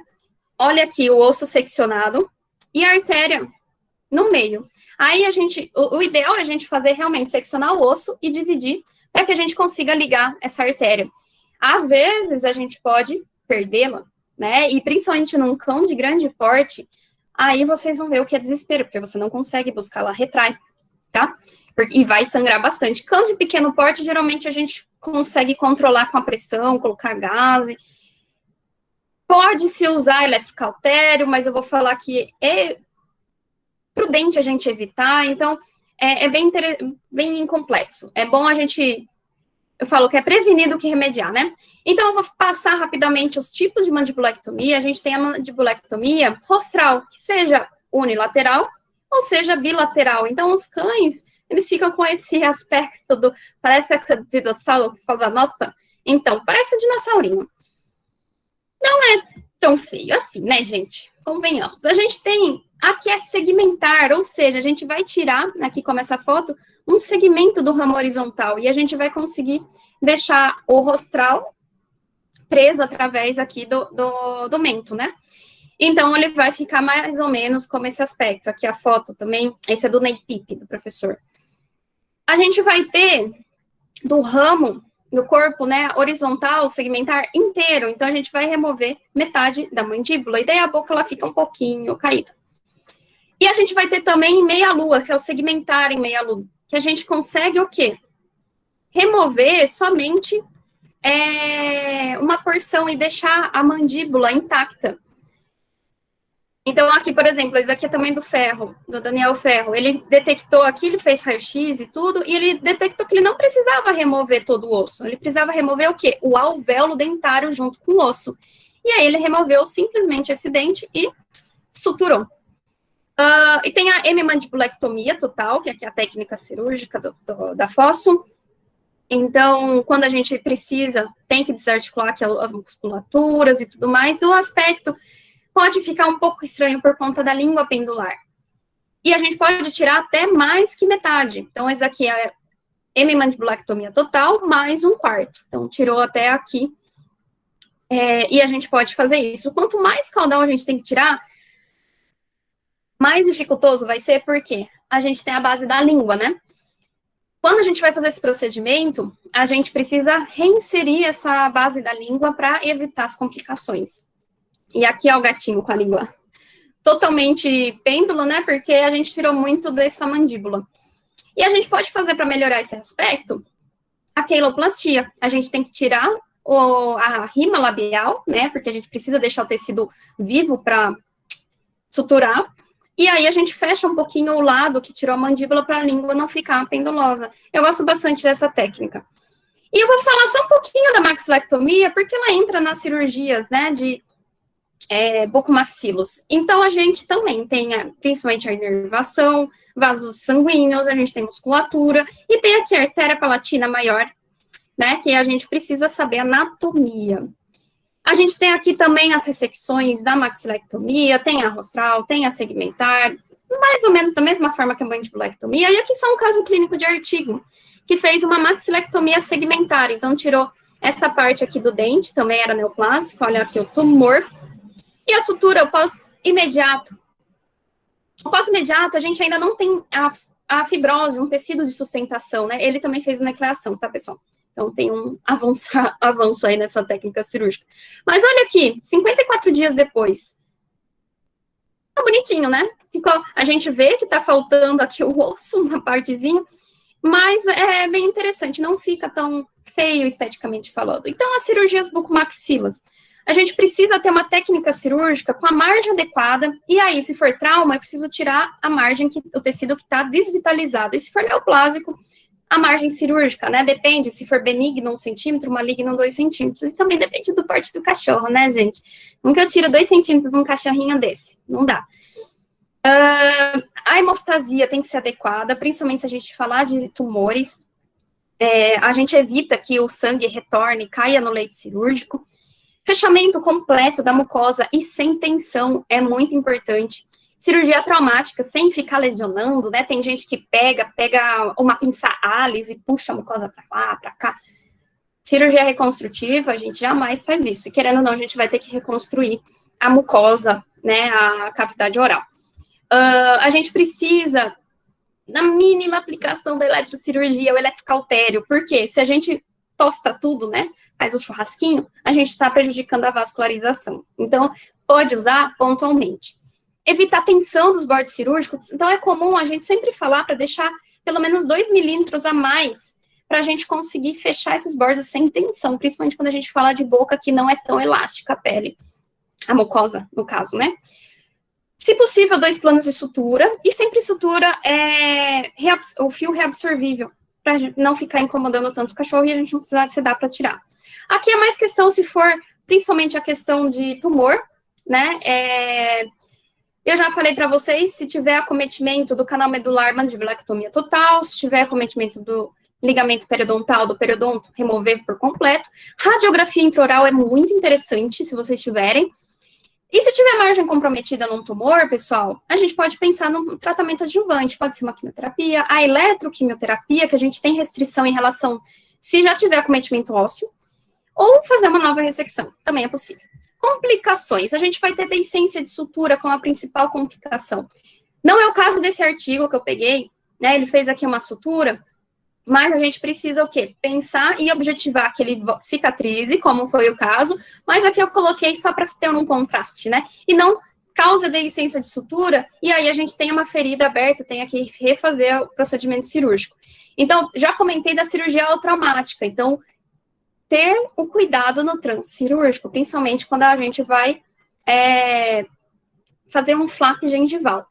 Olha aqui o osso seccionado e a artéria no meio. Aí, o ideal é a gente fazer realmente seccionar o osso e dividir para que a gente consiga ligar essa artéria. Às vezes, a gente pode perdê-la, né? E principalmente num cão de grande porte, aí vocês vão ver o que é desespero, porque você não consegue buscar lá, retrai, tá? E vai sangrar bastante. Cão de pequeno porte, geralmente a gente consegue controlar com a pressão, colocar gás. Pode-se usar eletrocautério, mas eu vou falar que é prudente a gente evitar, então é bem complexo. É bom a gente... Eu falo que é prevenir do que remediar, né? Então, eu vou passar rapidamente os tipos de mandibulectomia. A gente tem a mandibulectomia rostral, que seja unilateral ou seja bilateral. Então, os cães, eles ficam com esse aspecto do... Parece aquele dinossauro que fala, nossa, então, parece um dinossaurinho. Não é tão feio assim, né, gente? Convenhamos. A gente tem... Aqui é segmentar, ou seja, a gente vai tirar, aqui como essa foto, um segmento do ramo horizontal, e a gente vai conseguir deixar o rostral preso através aqui do mento, né? Então, ele vai ficar mais ou menos como esse aspecto. Aqui a foto também, esse é do Ney Pipe, do professor. A gente vai ter do ramo, do corpo, né, horizontal, segmentar inteiro, então a gente vai remover metade da mandíbula, e daí a boca ela fica um pouquinho caída. E a gente vai ter também meia-lua, que é o segmentar em meia-lua, que a gente consegue o quê? Remover somente uma porção e deixar a mandíbula intacta. Então, aqui, por exemplo, esse aqui é também do Ferro, do Daniel Ferro. Ele detectou aqui, ele fez raio-x e tudo, e ele detectou que ele não precisava remover todo o osso. Ele precisava remover o quê? O alvéolo dentário junto com o osso. E aí ele removeu simplesmente esse dente e suturou. E tem a hemimandibulectomia total, que é a técnica cirúrgica da Fossum. Então, quando a gente precisa, tem que desarticular as musculaturas e tudo mais, o aspecto pode ficar um pouco estranho por conta da língua pendular. E a gente pode tirar até mais que metade. Então, essa aqui é a hemimandibulectomia total, mais um quarto. Então, tirou até aqui e a gente pode fazer isso. Quanto mais caudal a gente tem que tirar, mais dificultoso vai ser, porque a gente tem a base da língua, né? Quando a gente vai fazer esse procedimento, a gente precisa reinserir essa base da língua para evitar as complicações. E aqui é o gatinho com a língua totalmente pêndulo, né? Porque a gente tirou muito dessa mandíbula. E a gente pode fazer para melhorar esse aspecto a queiloplastia. A gente tem que tirar a rima labial, né? Porque a gente precisa deixar o tecido vivo para suturar. E aí a gente fecha um pouquinho o lado que tirou a mandíbula para a língua não ficar pendulosa. Eu gosto bastante dessa técnica. E eu vou falar só um pouquinho da maxilectomia, porque ela entra nas cirurgias, né, de bucomaxilos. Então, a gente também tem, principalmente, a inervação, vasos sanguíneos, a gente tem musculatura, e tem aqui a artéria palatina maior, né, que a gente precisa saber anatomia. A gente tem aqui também as ressecções da maxilectomia, tem a rostral, tem a segmentar, mais ou menos da mesma forma que a mandibulectomia, e aqui só um caso clínico de artigo, que fez uma maxilectomia segmentar, então tirou essa parte aqui do dente, também era neoplásico, olha aqui o tumor, e a sutura, o pós-imediato. O pós-imediato, a gente ainda não tem a fibrose, um tecido de sustentação, né? Ele também fez nucleação, tá, pessoal? Então, tem um avanço aí nessa técnica cirúrgica. Mas olha aqui, 54 dias depois. Tá bonitinho, né? A gente vê que tá faltando aqui o osso, uma partezinha, mas é bem interessante, não fica tão feio esteticamente falando. Então, as cirurgias bucomaxilas. A gente precisa ter uma técnica cirúrgica com a margem adequada, e aí, se for trauma, é preciso tirar a margem, o tecido que está desvitalizado. E se for neoplásico, a margem cirúrgica, né? Depende, se for benigno 1 centímetro, maligno 2 centímetros. E também depende do porte do cachorro, né, gente? Nunca eu tiro 2 centímetros de um cachorrinho desse. Não dá. A hemostasia tem que ser adequada, principalmente se a gente falar de tumores. A gente evita que o sangue retorne e caia no leito cirúrgico. Fechamento completo da mucosa e sem tensão é muito importante. Cirurgia traumática, sem ficar lesionando, né? Tem gente que pega uma pinça Alice e puxa a mucosa para lá, para cá. Cirurgia reconstrutiva, a gente jamais faz isso. E querendo ou não, a gente vai ter que reconstruir a mucosa, né? A cavidade oral. A gente precisa, na mínima aplicação da eletrocirurgia, o eletrocautério. Porque se a gente tosta tudo, né? Faz o churrasquinho, a gente está prejudicando a vascularização. Então, pode usar pontualmente. Evitar tensão dos bordos cirúrgicos. Então, é comum a gente sempre falar para deixar pelo menos 2 milímetros a mais para a gente conseguir fechar esses bordos sem tensão, principalmente quando a gente fala de boca que não é tão elástica a pele, a mucosa, no caso, né? Se possível, 2 planos de sutura, e sempre sutura o fio reabsorvível, para não ficar incomodando tanto o cachorro e a gente não precisar de sedar para tirar. Aqui é mais questão, se for, principalmente a questão de tumor, né? Eu já falei para vocês, se tiver acometimento do canal medular, mandibulectomia total, se tiver acometimento do ligamento periodontal, do periodonto, remover por completo. Radiografia intraoral é muito interessante, se vocês tiverem. E se tiver margem comprometida num tumor, pessoal, a gente pode pensar num tratamento adjuvante, pode ser uma quimioterapia, a eletroquimioterapia, que a gente tem restrição em relação, se já tiver acometimento ósseo, ou fazer uma nova ressecção, também é possível. Complicações, a gente vai ter deiscência de sutura como a principal complicação. Não é o caso desse artigo que eu peguei, né, ele fez aqui uma sutura, mas a gente precisa o quê? Pensar e objetivar que ele cicatrize, como foi o caso, mas aqui eu coloquei só para ter um contraste, né? E não causa deiscência de sutura, e aí a gente tem uma ferida aberta, tem que refazer o procedimento cirúrgico. Então, já comentei da cirurgia traumática, então, ter o cuidado no transcirúrgico, principalmente quando a gente vai fazer um flap gengival,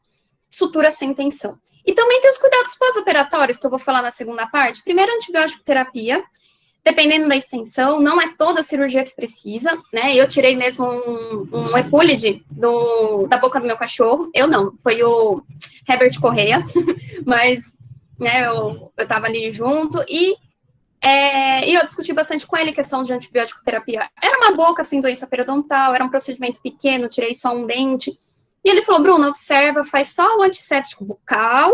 sutura sem tensão. E também tem os cuidados pós-operatórios, que eu vou falar na segunda parte. Primeiro, antibiótico terapia, dependendo da extensão, não é toda cirurgia que precisa, né? Eu tirei mesmo um epúlide da boca do meu cachorro, eu não, foi o Herbert Correia, mas né, eu tava ali junto, e eu discuti bastante com ele questão de antibiótico terapia. Era uma boca sem doença periodontal, era um procedimento pequeno, tirei só um dente. E ele falou, Bruna, observa, faz só o antisséptico bucal,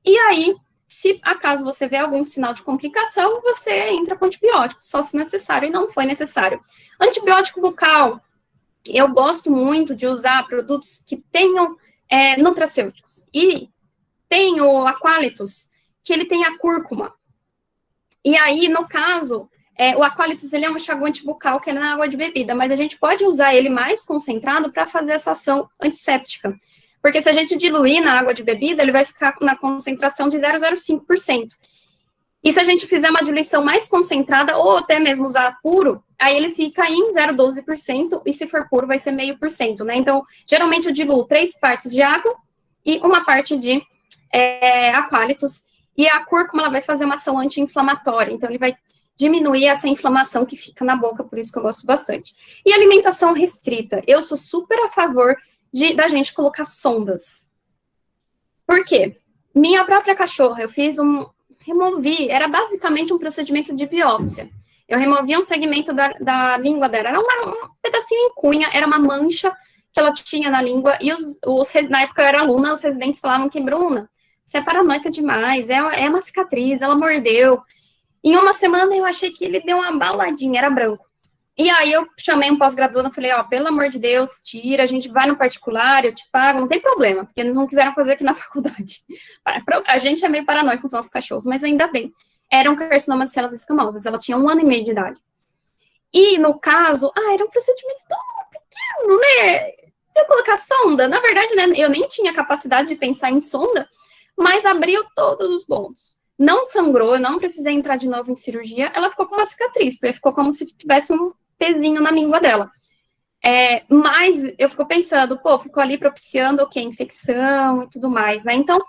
e aí, se acaso você vê algum sinal de complicação, você entra com antibiótico, só se necessário, e não foi necessário. Antibiótico bucal, eu gosto muito de usar produtos que tenham nutracêuticos. E tem o Aqualitus, que ele tem a cúrcuma. E aí, no caso, o Aqualitus, ele é um enxaguante bucal que é na água de bebida, mas a gente pode usar ele mais concentrado para fazer essa ação antisséptica. Porque se a gente diluir na água de bebida, ele vai ficar na concentração de 0,05%. E se a gente fizer uma diluição mais concentrada, ou até mesmo usar puro, aí ele fica em 0,12%, e se for puro, vai ser 0,5%, né? Então, geralmente eu diluo 3 partes de água e uma parte de Aqualitus, e a cúrcuma, ela vai fazer uma ação anti-inflamatória, então ele vai diminuir essa inflamação que fica na boca, por isso que eu gosto bastante. E alimentação restrita, eu sou super a favor da gente colocar sondas. Por quê? Minha própria cachorra, eu removi, era basicamente um procedimento de biópsia. Eu removi um segmento da língua dela, era um pedacinho em cunha, era uma mancha que ela tinha na língua, e na época eu era aluna, os residentes falavam que, Bruna, você é paranoica demais, é uma cicatriz, ela mordeu. Em uma semana eu achei que ele deu uma baladinha, era branco. E aí eu chamei um pós-graduando, falei, pelo amor de Deus, tira, a gente vai no particular, eu te pago, não tem problema, porque eles não quiseram fazer aqui na faculdade. A gente é meio paranoico com os nossos cachorros, mas ainda bem. Era um carcinoma de células escamosas, ela tinha 1 ano e meio de idade. E no caso, era um procedimento tão pequeno, né? Eu colocar sonda, na verdade, né, eu nem tinha capacidade de pensar em sonda, mas abriu todos os pontos. Não sangrou, eu não precisei entrar de novo em cirurgia, ela ficou com uma cicatriz, porque ficou como se tivesse um pezinho na língua dela. Mas eu fico pensando, ficou ali propiciando infecção e tudo mais, né? Então,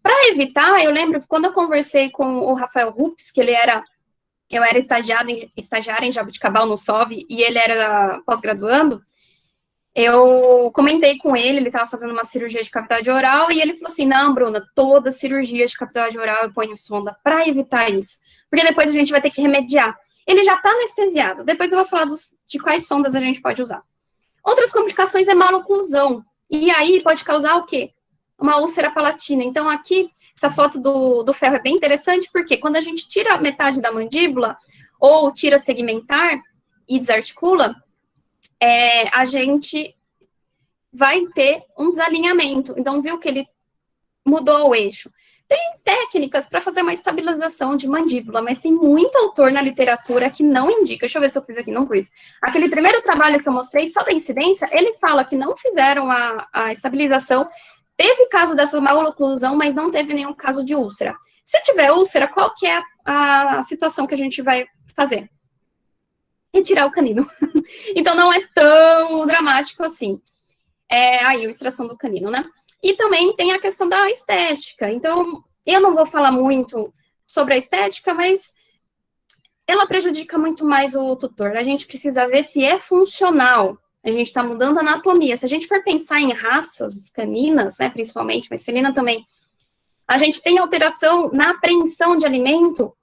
para evitar, eu lembro que quando eu conversei com o Rafael Rups, que eu era estagiária em Jabuticabal no SOV, e ele era pós-graduando, eu comentei com ele estava fazendo uma cirurgia de cavidade oral, e ele falou assim, não, Bruna, toda cirurgia de cavidade oral eu ponho sonda para evitar isso, porque depois a gente vai ter que remediar. Ele já está anestesiado, depois eu vou falar de quais sondas a gente pode usar. Outras complicações é maloclusão, e aí pode causar o quê? Uma úlcera palatina. Então aqui, essa foto do ferro é bem interessante, porque quando a gente tira metade da mandíbula, ou tira segmentar e desarticula, a gente vai ter um desalinhamento. Então, viu que ele mudou o eixo. Tem técnicas para fazer uma estabilização de mandíbula, mas tem muito autor na literatura que não indica. Deixa eu ver se eu fiz aqui, não fiz. Aquele primeiro trabalho que eu mostrei, só da incidência, ele fala que não fizeram a estabilização. Teve caso dessa maloclusão, mas não teve nenhum caso de úlcera. Se tiver úlcera, qual que é a situação que a gente vai fazer? Retirar o canino. Então, não é tão dramático assim. A extração do canino, né? E também tem a questão da estética. Então, eu não vou falar muito sobre a estética, mas ela prejudica muito mais o tutor. A gente precisa ver se é funcional. A gente está mudando a anatomia. Se a gente for pensar em raças caninas, né, principalmente, mas felina também, a gente tem alteração na apreensão de alimento,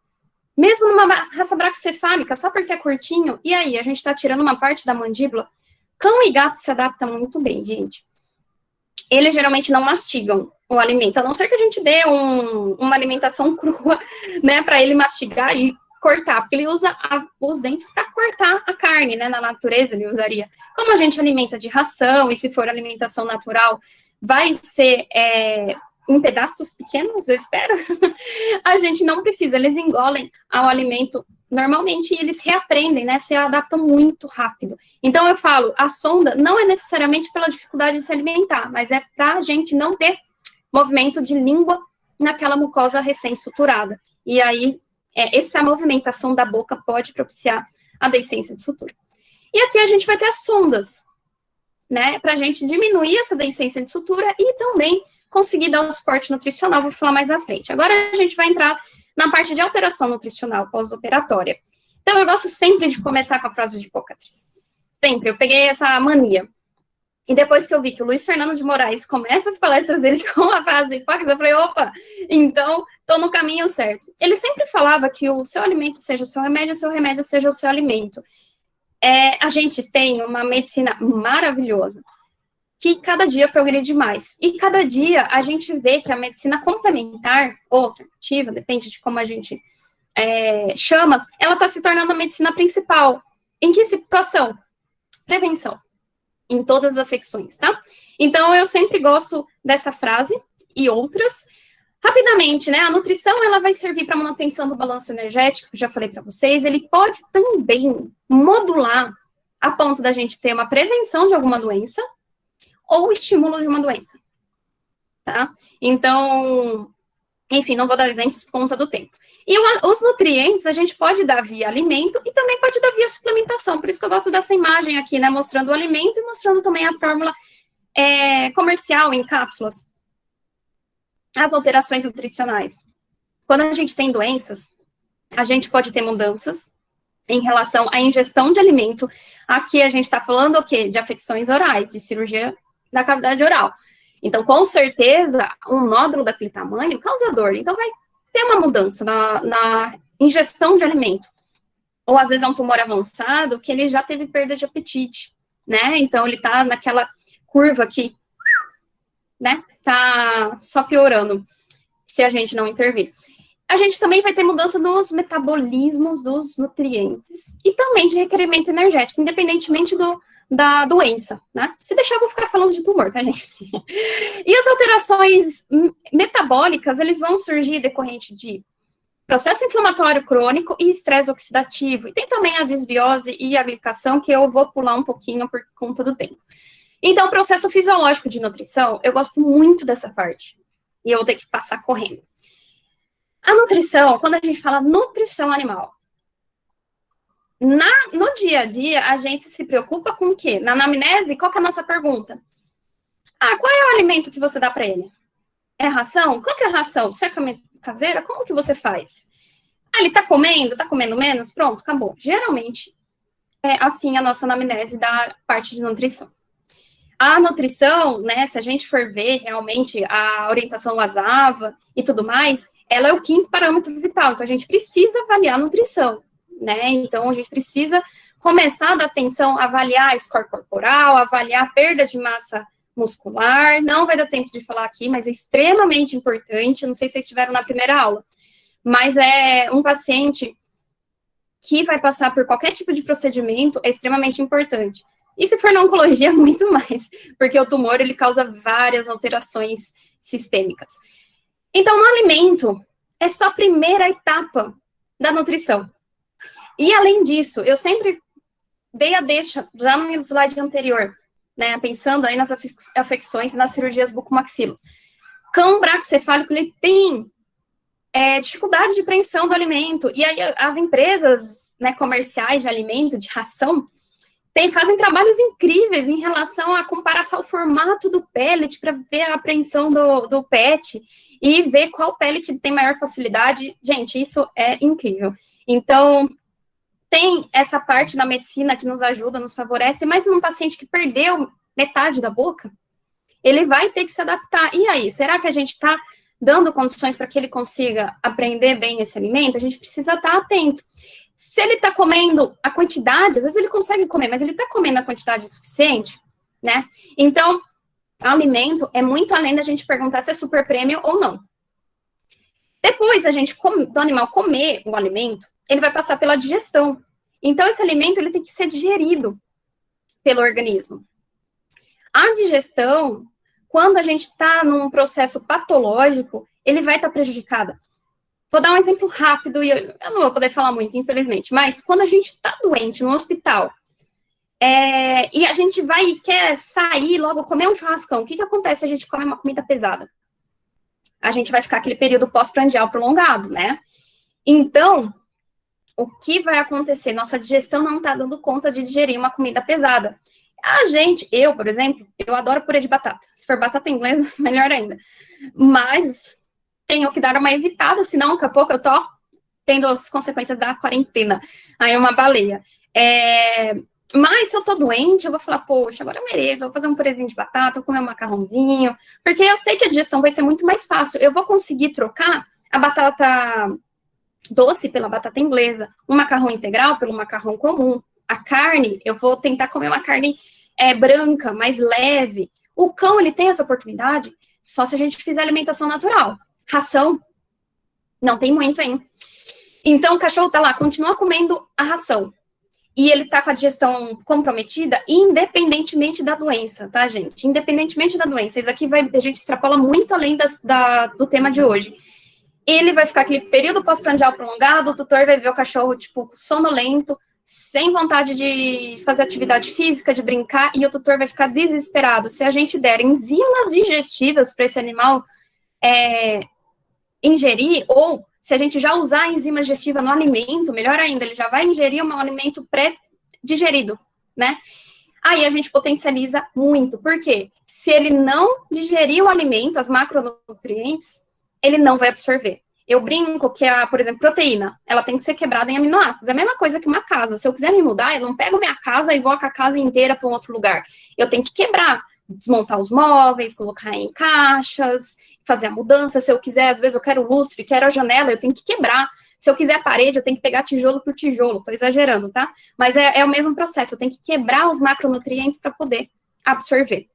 mesmo numa raça braquicefálica, só porque é curtinho, e aí a gente está tirando uma parte da mandíbula. Cão e gato se adaptam muito bem, gente. Eles geralmente não mastigam o alimento, a não ser que a gente dê uma alimentação crua, né, para ele mastigar e cortar, porque ele usa os dentes para cortar a carne, né, na natureza ele usaria. Como a gente alimenta de ração, e se for alimentação natural, vai ser em pedaços pequenos, eu espero, a gente não precisa, eles engolem ao alimento normalmente e eles reaprendem, né, se adaptam muito rápido. Então eu falo, a sonda não é necessariamente pela dificuldade de se alimentar, mas é para a gente não ter movimento de língua naquela mucosa recém-suturada. E aí, essa movimentação da boca pode propiciar a deiscência de sutura. E aqui a gente vai ter as sondas, né, para a gente diminuir essa deiscência de sutura e também conseguir dar um suporte nutricional, vou falar mais à frente. Agora a gente vai entrar na parte de alteração nutricional pós-operatória. Então, eu gosto sempre de começar com a frase de Hipócrates. Sempre, eu peguei essa mania. E depois que eu vi que o Luiz Fernando de Moraes começa as palestras dele com a frase de Hipócrates, eu falei, opa, então, estou no caminho certo. Ele sempre falava que o seu alimento seja o seu remédio seja o seu alimento. A gente tem uma medicina maravilhosa. que cada dia progride mais. E cada dia a gente vê que a medicina complementar, ou alternativa, depende de como a gente chama, ela está se tornando a medicina principal. Em que situação? Prevenção. Em todas as afecções, tá? Então, eu sempre gosto dessa frase e outras. Rapidamente, né? A nutrição, ela vai servir para manutenção do balanço energético, já falei para vocês. Ele pode também modular a ponto da gente ter uma prevenção de alguma doença ou estímulo de uma doença, tá? Então, enfim, não vou dar exemplos por conta do tempo. E os nutrientes a gente pode dar via alimento e também pode dar via suplementação. Por isso que eu gosto dessa imagem aqui, né? Mostrando o alimento e mostrando também a fórmula comercial em cápsulas. As alterações nutricionais. Quando a gente tem doenças, a gente pode ter mudanças em relação à ingestão de alimento. Aqui a gente está falando o quê? De afecções orais, de cirurgia da cavidade oral. Então, com certeza, um nódulo daquele tamanho causa dor. Então, vai ter uma mudança na ingestão de alimento. Ou, às vezes, é um tumor avançado que ele já teve perda de apetite, né? Então, ele tá naquela curva aqui, né? Tá só piorando se a gente não intervir. A gente também vai ter mudança nos metabolismos dos nutrientes e também de requerimento energético, independentemente da doença, né? Se deixar, eu vou ficar falando de tumor, tá, gente? E as alterações metabólicas, eles vão surgir decorrente de processo inflamatório crônico e estresse oxidativo. E tem também a desbiose e a glicação, que eu vou pular um pouquinho por conta do tempo. Então, o processo fisiológico de nutrição, eu gosto muito dessa parte. E eu vou ter que passar correndo. A nutrição, quando a gente fala nutrição animal, no dia a dia, a gente se preocupa com o quê? Na anamnese, qual que é a nossa pergunta? Qual é o alimento que você dá para ele? É ração? Qual que é a ração? Se é caseira, como que você faz? Ele tá comendo menos? Pronto, acabou. Geralmente, é assim a nossa anamnese da parte de nutrição. A nutrição, né, se a gente for ver realmente a orientação WASAVA e tudo mais, ela é o 5º parâmetro vital, então a gente precisa avaliar a nutrição, né, então a gente precisa começar a dar atenção, avaliar a score corporal, avaliar a perda de massa muscular, não vai dar tempo de falar aqui, mas é extremamente importante, não sei se vocês estiveram na primeira aula, mas é um paciente que vai passar por qualquer tipo de procedimento, é extremamente importante. E se for na oncologia, muito mais, porque o tumor, ele causa várias alterações sistêmicas. Então, o alimento é só a primeira etapa da nutrição. E, além disso, eu sempre dei a deixa, já no slide anterior, né, pensando aí nas afecções e nas cirurgias bucomaxilos. Cão braquicefálico, ele tem dificuldade de preensão do alimento, e aí as empresas, né, comerciais de alimento, de ração, fazem trabalhos incríveis em relação a comparação ao formato do pellet para ver a apreensão do PET e ver qual pellet tem maior facilidade. Gente, isso é incrível. Então, tem essa parte da medicina que nos ajuda, nos favorece, mas num paciente que perdeu metade da boca, ele vai ter que se adaptar. E aí, será que a gente está dando condições para que ele consiga aprender bem esse alimento? A gente precisa estar atento. Se ele está comendo a quantidade, às vezes ele consegue comer, mas ele está comendo a quantidade suficiente, né? Então, alimento é muito além da gente perguntar se é super premium ou não. Depois do animal comer o alimento, ele vai passar pela digestão. Então, esse alimento ele tem que ser digerido pelo organismo. A digestão, quando a gente está num processo patológico, ele vai estar prejudicada. Vou dar um exemplo rápido, e eu não vou poder falar muito, infelizmente, mas quando a gente está doente no hospital, e a gente vai e quer sair logo, comer um churrascão, o que acontece se a gente come uma comida pesada? A gente vai ficar aquele período pós-prandial prolongado, né? Então, o que vai acontecer? Nossa digestão não está dando conta de digerir uma comida pesada. Eu, por exemplo, eu adoro purê de batata. Se for batata inglesa, melhor ainda. Mas tenho que dar uma evitada, senão daqui a pouco eu tô tendo as consequências da quarentena. Aí é uma baleia. Mas se eu tô doente, eu vou falar, poxa, agora eu mereço, eu vou fazer um purezinho de batata, vou comer um macarrãozinho, porque eu sei que a digestão vai ser muito mais fácil. Eu vou conseguir trocar a batata doce pela batata inglesa, um macarrão integral pelo macarrão comum. A carne, eu vou tentar comer uma carne branca, mais leve. O cão, ele tem essa oportunidade só se a gente fizer alimentação natural. Ração, não tem muito, hein? Então, o cachorro tá lá, continua comendo a ração. E ele tá com a digestão comprometida, independentemente da doença, tá, gente? Independentemente da doença. Isso aqui a gente extrapola muito além do tema de hoje. Ele vai ficar aquele período pós-prandial prolongado, o tutor vai ver o cachorro, tipo, sonolento, sem vontade de fazer atividade física, de brincar, e o tutor vai ficar desesperado. Se a gente der enzimas digestivas para esse animal ingerir, ou se a gente já usar a enzima digestiva no alimento, melhor ainda, ele já vai ingerir um alimento pré-digerido, né? Aí a gente potencializa muito. Por quê? Se ele não digerir o alimento, as macronutrientes, ele não vai absorver. Eu brinco que, por exemplo, proteína, ela tem que ser quebrada em aminoácidos. É a mesma coisa que uma casa. Se eu quiser me mudar, eu não pego minha casa e vou com a casa inteira para um outro lugar. Eu tenho que quebrar, desmontar os móveis, colocar em caixas, fazer a mudança. Se eu quiser, às vezes eu quero lustre, quero a janela, eu tenho que quebrar. Se eu quiser a parede, eu tenho que pegar tijolo por tijolo. Estou exagerando, tá? Mas é o mesmo processo. Eu tenho que quebrar os macronutrientes para poder absorver.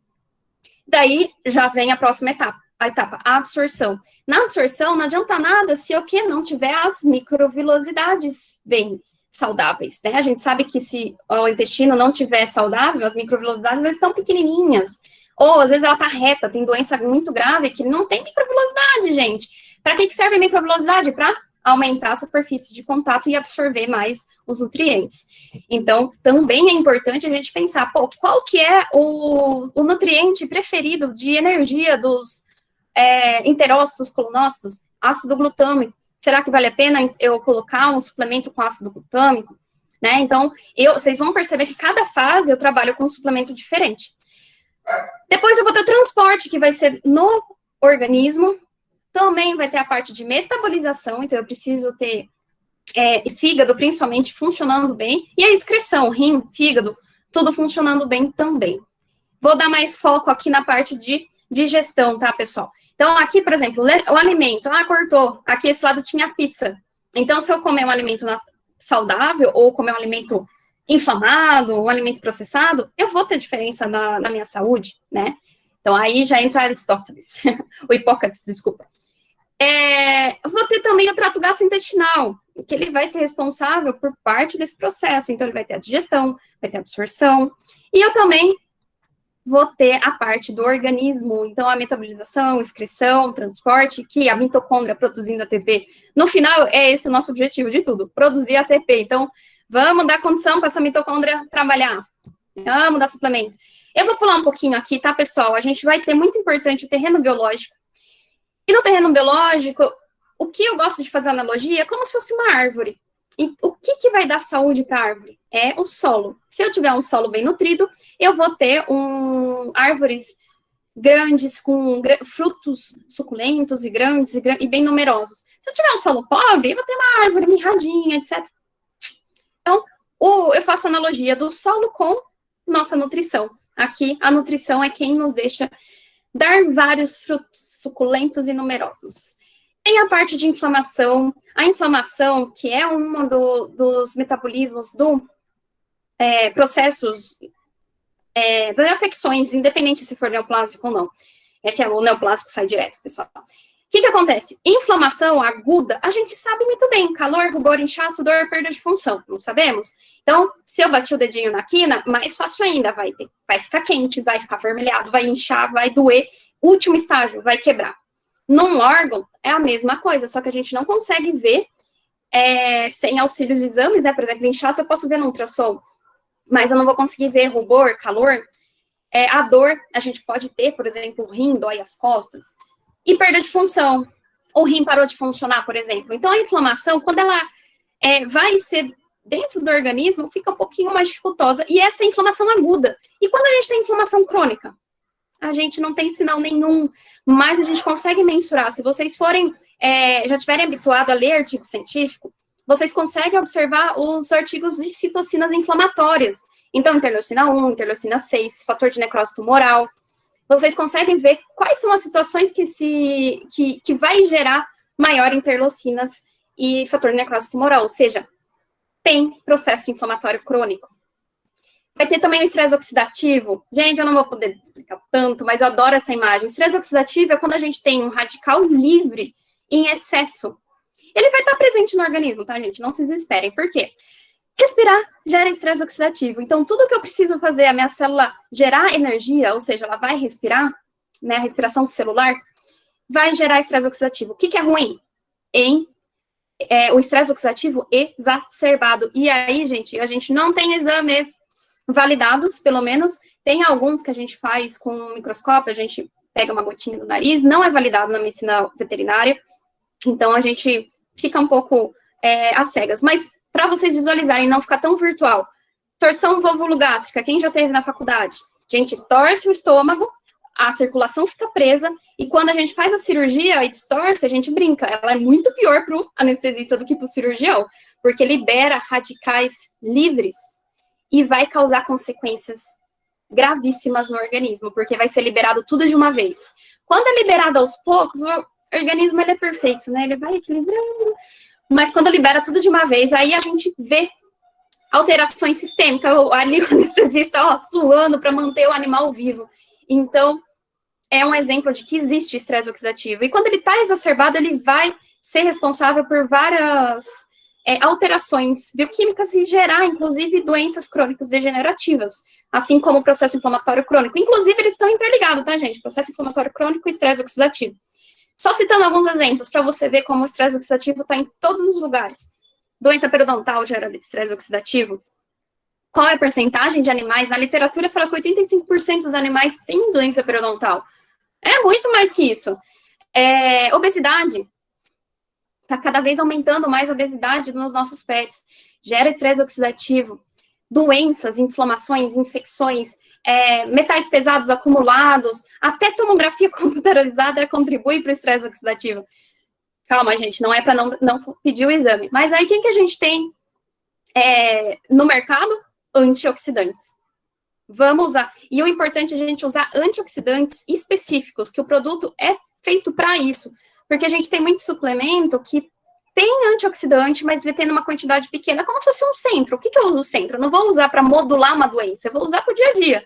Daí, já vem a próxima etapa. A etapa, a absorção. Na absorção, não adianta nada se o que não tiver as microvilosidades bem saudáveis, né? A gente sabe que se o intestino não tiver saudável, as microvilosidades estão pequenininhas. Ou, às vezes, ela tá reta, tem doença muito grave que não tem microvilosidade, gente. Para que serve a microvilosidade? Para aumentar a superfície de contato e absorver mais os nutrientes. Então, também é importante a gente pensar, pô, qual que é o nutriente preferido de energia dos enterócitos, colonócitos? Ácido glutâmico. Será que vale a pena eu colocar um suplemento com ácido glutâmico? Né? Então, vocês vão perceber que cada fase eu trabalho com um suplemento diferente. Depois eu vou ter o transporte, que vai ser no organismo. Também vai ter a parte de metabolização, então eu preciso ter fígado, principalmente, funcionando bem. E a excreção, rim, fígado, tudo funcionando bem também. Vou dar mais foco aqui na parte de digestão, tá, pessoal? Então, aqui, por exemplo, o alimento, cortou. Aqui, esse lado tinha pizza. Então, se eu comer um alimento saudável ou comer um alimento inflamado, um alimento processado, eu vou ter diferença na minha saúde, né? Então, aí já entra Aristóteles, o Hipócrates, desculpa. Eu vou ter também o trato gastrointestinal, que ele vai ser responsável por parte desse processo. Então, ele vai ter a digestão, vai ter a absorção. E eu também vou ter a parte do organismo, então a metabolização, excreção, transporte, que a mitocôndria produzindo ATP. No final, é esse o nosso objetivo de tudo, produzir ATP. Então, vamos dar condição para essa mitocôndria trabalhar. Vamos dar suplemento. Eu vou pular um pouquinho aqui, tá, pessoal? A gente vai ter muito importante o terreno biológico. E no terreno biológico, o que eu gosto de fazer analogia é como se fosse uma árvore. E o que vai dar saúde para a árvore? É o solo. Se eu tiver um solo bem nutrido, eu vou ter árvores grandes, com frutos suculentos e grandes e bem numerosos. Se eu tiver um solo pobre, eu vou ter uma árvore mirradinha, etc. Então, eu faço analogia do solo com nossa nutrição. Aqui, a nutrição é quem nos deixa dar vários frutos suculentos e numerosos. Tem a parte de inflamação. A inflamação, que é um dos metabolismos processos das afecções, independente se for neoplásico ou não. Que o neoplásico sai direto, pessoal. O que acontece? Inflamação aguda, a gente sabe muito bem. Calor, rubor, inchaço, dor, perda de função. Não sabemos? Então, se eu bati o dedinho na quina, mais fácil ainda. Vai ficar quente, vai ficar avermelhado, vai inchar, vai doer. Último estágio, vai quebrar. Num órgão, é a mesma coisa, só que a gente não consegue ver sem auxílios de exames, né? Por exemplo, inchaço eu posso ver no ultrassom, mas eu não vou conseguir ver rubor, calor. A dor, a gente pode ter, por exemplo, o rim dói as costas. E perda de função. O rim parou de funcionar, por exemplo. Então, a inflamação, quando ela vai ser dentro do organismo, fica um pouquinho mais dificultosa. E essa é a inflamação aguda. E quando a gente tem inflamação crônica? A gente não tem sinal nenhum, mas a gente consegue mensurar. Se vocês já tiverem habituado a ler artigo científico, vocês conseguem observar os artigos de citocinas inflamatórias. Então, interleucina 1, interleucina 6, fator de necrose tumoral. Vocês conseguem ver quais são as situações que vai gerar maior interleucinas e fator de necrose tumoral, ou seja, tem processo inflamatório crônico. Vai ter também o estresse oxidativo. Gente, eu não vou poder explicar tanto, mas eu adoro essa imagem. O estresse oxidativo é quando a gente tem um radical livre em excesso. Ele vai estar presente no organismo, tá, gente? Não se desesperem. Por quê? Respirar gera estresse oxidativo. Então, tudo que eu preciso fazer, a minha célula gerar energia, ou seja, ela vai respirar, né, a respiração celular, vai gerar estresse oxidativo. O que é ruim? O estresse oxidativo exacerbado. E aí, gente, a gente não tem exames validados, pelo menos. Tem alguns que a gente faz com um microscópio, a gente pega uma gotinha do nariz, não é validado na medicina veterinária, então a gente fica um pouco às cegas. Mas, para vocês visualizarem, não ficar tão virtual, torção vulvogástrica, quem já teve na faculdade? A gente torce o estômago, a circulação fica presa, e quando a gente faz a cirurgia e distorce, a gente brinca. Ela é muito pior para o anestesista do que para o cirurgião, porque libera radicais livres e vai causar consequências gravíssimas no organismo, porque vai ser liberado tudo de uma vez. Quando é liberado aos poucos, o organismo ele é perfeito, né? Ele vai equilibrando, mas quando libera tudo de uma vez, aí a gente vê alterações sistêmicas, ali o anestesista, ó, suando para manter o animal vivo. Então, é um exemplo de que existe estresse oxidativo. E quando ele está exacerbado, ele vai ser responsável por várias alterações bioquímicas e gerar, inclusive, doenças crônicas degenerativas, assim como o processo inflamatório crônico. Inclusive, eles estão interligados, tá, gente? Processo inflamatório crônico e estresse oxidativo. Só citando alguns exemplos, para você ver como o estresse oxidativo está em todos os lugares. Doença periodontal gera estresse oxidativo. Qual é a porcentagem de animais? Na literatura fala que 85% dos animais têm doença periodontal. É muito mais que isso. Obesidade. Está cada vez aumentando mais a obesidade nos nossos pets. Gera estresse oxidativo. Doenças, inflamações, infecções, metais pesados acumulados, até tomografia computadorizada contribui para o estresse oxidativo. Calma, gente, não é para não pedir o exame. Mas aí, quem que a gente tem no mercado? Antioxidantes. Vamos usar. E o importante é a gente usar antioxidantes específicos, que o produto é feito para isso. Porque a gente tem muito suplemento que tem antioxidante, mas vai ter numa quantidade pequena, como se fosse um centro. O que eu uso o centro? Eu não vou usar para modular uma doença, eu vou usar para o dia a dia.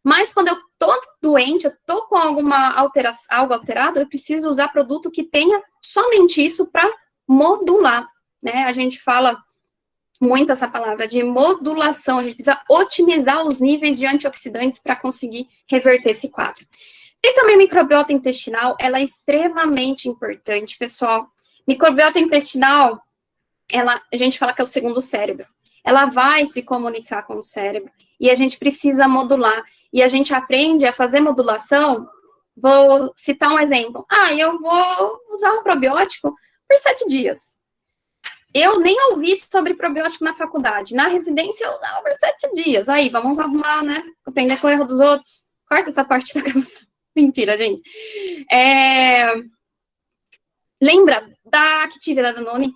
Mas quando eu tô doente, eu tô com algo alterado, eu preciso usar produto que tenha somente isso para modular, né? A gente fala muito essa palavra de modulação, a gente precisa otimizar os níveis de antioxidantes para conseguir reverter esse quadro. Tem também a microbiota intestinal, ela é extremamente importante, pessoal. Microbiota intestinal, a gente fala que é o segundo cérebro. Ela vai se comunicar com o cérebro e a gente precisa modular. E a gente aprende a fazer modulação. Vou citar um exemplo. Eu vou usar um probiótico por 7 dias. Eu nem ouvi sobre probiótico na faculdade. Na residência, eu usava por 7 dias. Aí, vamos arrumar, né? Aprender com o erro dos outros. Corta essa parte da gravação. Mentira, gente. Lembra da Activia da Danone?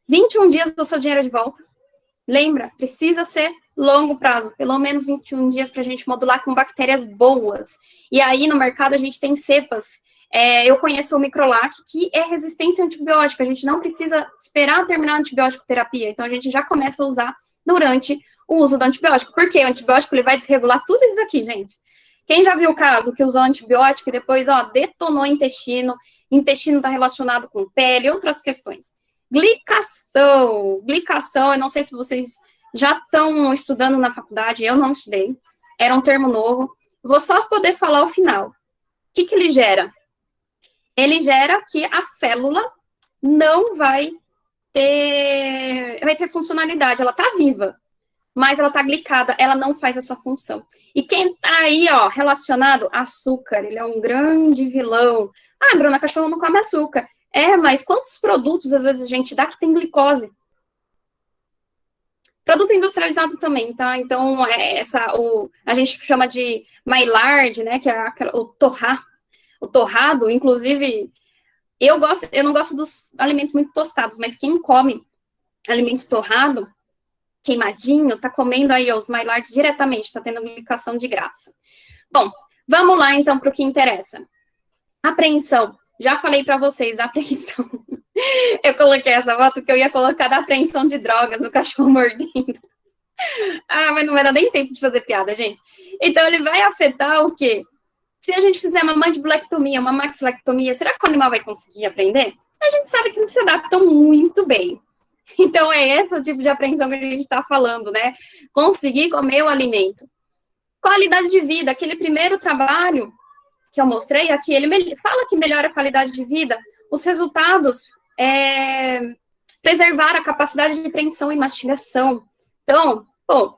21 dias do seu dinheiro de volta. Lembra? Precisa ser longo prazo. Pelo menos 21 dias para a gente modular com bactérias boas. E aí, no mercado, a gente tem cepas. Eu conheço o Microlac, que é resistência a antibiótico. A gente não precisa esperar terminar a antibiótico terapia. Então, a gente já começa a usar durante o uso do antibiótico. Por quê? O antibiótico ele vai desregular tudo isso aqui, gente. Quem já viu o caso que usou antibiótico e depois, detonou o intestino está relacionado com pele e outras questões. Glicação, eu não sei se vocês já estão estudando na faculdade, eu não estudei, era um termo novo, vou só poder falar o final. O que ele gera? Ele gera que a célula não vai ter funcionalidade, ela está viva, mas ela está glicada, ela não faz a sua função. E quem está aí, relacionado, açúcar, ele é um grande vilão. Bruna, cachorro não come açúcar. Mas quantos produtos, às vezes, a gente dá que tem glicose? Produto industrializado também, tá? Então, a gente chama de Maillard, né, que é o torrado, inclusive, eu não gosto dos alimentos muito tostados, mas quem come alimento torrado, queimadinho, tá comendo aí os Maillards diretamente, tá tendo glicação de graça. Bom, vamos lá, então, para o que interessa. Apreensão. Já falei para vocês da apreensão. Eu coloquei essa foto que eu ia colocar da apreensão de drogas, o cachorro mordendo. Ah, mas não vai dar nem tempo de fazer piada, gente. Então, ele vai afetar o quê? Se a gente fizer uma mandibulectomia, uma maxilectomia, será que o animal vai conseguir aprender? A gente sabe que eles se adaptam muito bem. Então, é esse tipo de apreensão que a gente está falando, né? Conseguir comer o alimento. Qualidade de vida, aquele primeiro trabalho que eu mostrei aqui, ele fala que melhora a qualidade de vida. Os resultados preservar a capacidade de preensão e mastigação. Então, pô,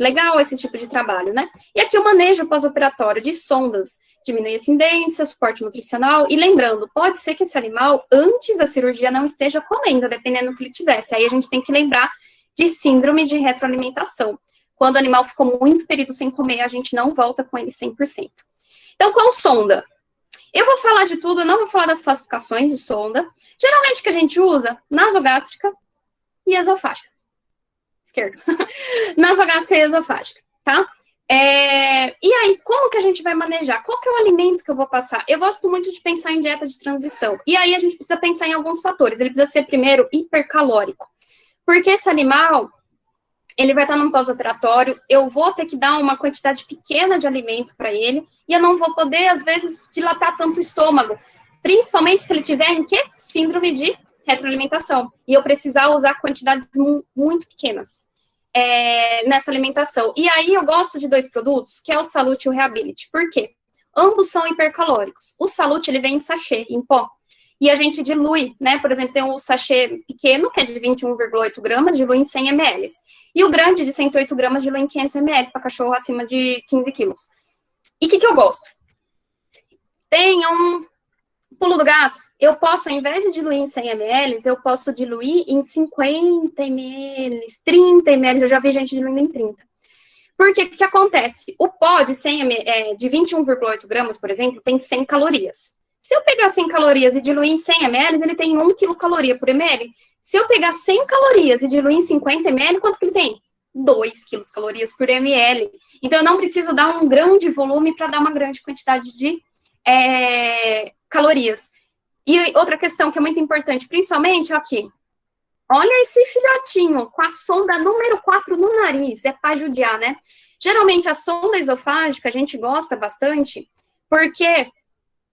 legal esse tipo de trabalho, né? E aqui o manejo pós-operatório de sondas, diminui a incidência, suporte nutricional, e lembrando, pode ser que esse animal, antes da cirurgia, não esteja comendo, dependendo do que ele tivesse. Aí a gente tem que lembrar de síndrome de retroalimentação. Quando o animal ficou muito período sem comer, a gente não volta com ele 100%. Então, com sonda, eu vou falar de tudo, eu não vou falar das classificações de sonda. Geralmente, que a gente usa, nasogástrica e esofágica. Esquerdo. Nasogástrica e esofágica, tá? E aí, como que a gente vai manejar? Qual que é o alimento que eu vou passar? Eu gosto muito de pensar em dieta de transição. E aí, a gente precisa pensar em alguns fatores. Ele precisa ser, primeiro, hipercalórico. Porque esse animal, ele vai estar num pós-operatório, eu vou ter que dar uma quantidade pequena de alimento para ele, e eu não vou poder, às vezes, dilatar tanto o estômago. Principalmente se ele tiver em quê? Síndrome de retroalimentação. E eu precisar usar quantidades muito pequenas nessa alimentação. E aí eu gosto de dois produtos, que é o Salute e o Reability. Por quê? Ambos são hipercalóricos. O Salute, ele vem em sachê, em pó. E a gente dilui, né? Por exemplo, tem o sachê pequeno, que é de 21,8 gramas, dilui em 100 ml. E o grande, de 108 gramas, dilui em 500 ml, para cachorro acima de 15 quilos. E o que eu gosto? Tem um pulo do gato. Eu posso, ao invés de diluir em 100 ml, eu posso diluir em 50 ml, 30 ml. Eu já vi gente diluindo em 30. Porque o que acontece? O pó de de 21,8 gramas, por exemplo, tem 100 calorias. Se eu pegar 100 calorias e diluir em 100 ml, ele tem 1 quilocaloria por ml. Se eu pegar 100 calorias e diluir em 50 ml, quanto que ele tem? 2 quilocalorias por ml. Então, eu não preciso dar um grande volume para dar uma grande quantidade de calorias. E outra questão que é muito importante, principalmente aqui. Olha esse filhotinho com a sonda número 4 no nariz. É para judiar, né? Geralmente, a sonda esofágica a gente gosta bastante porque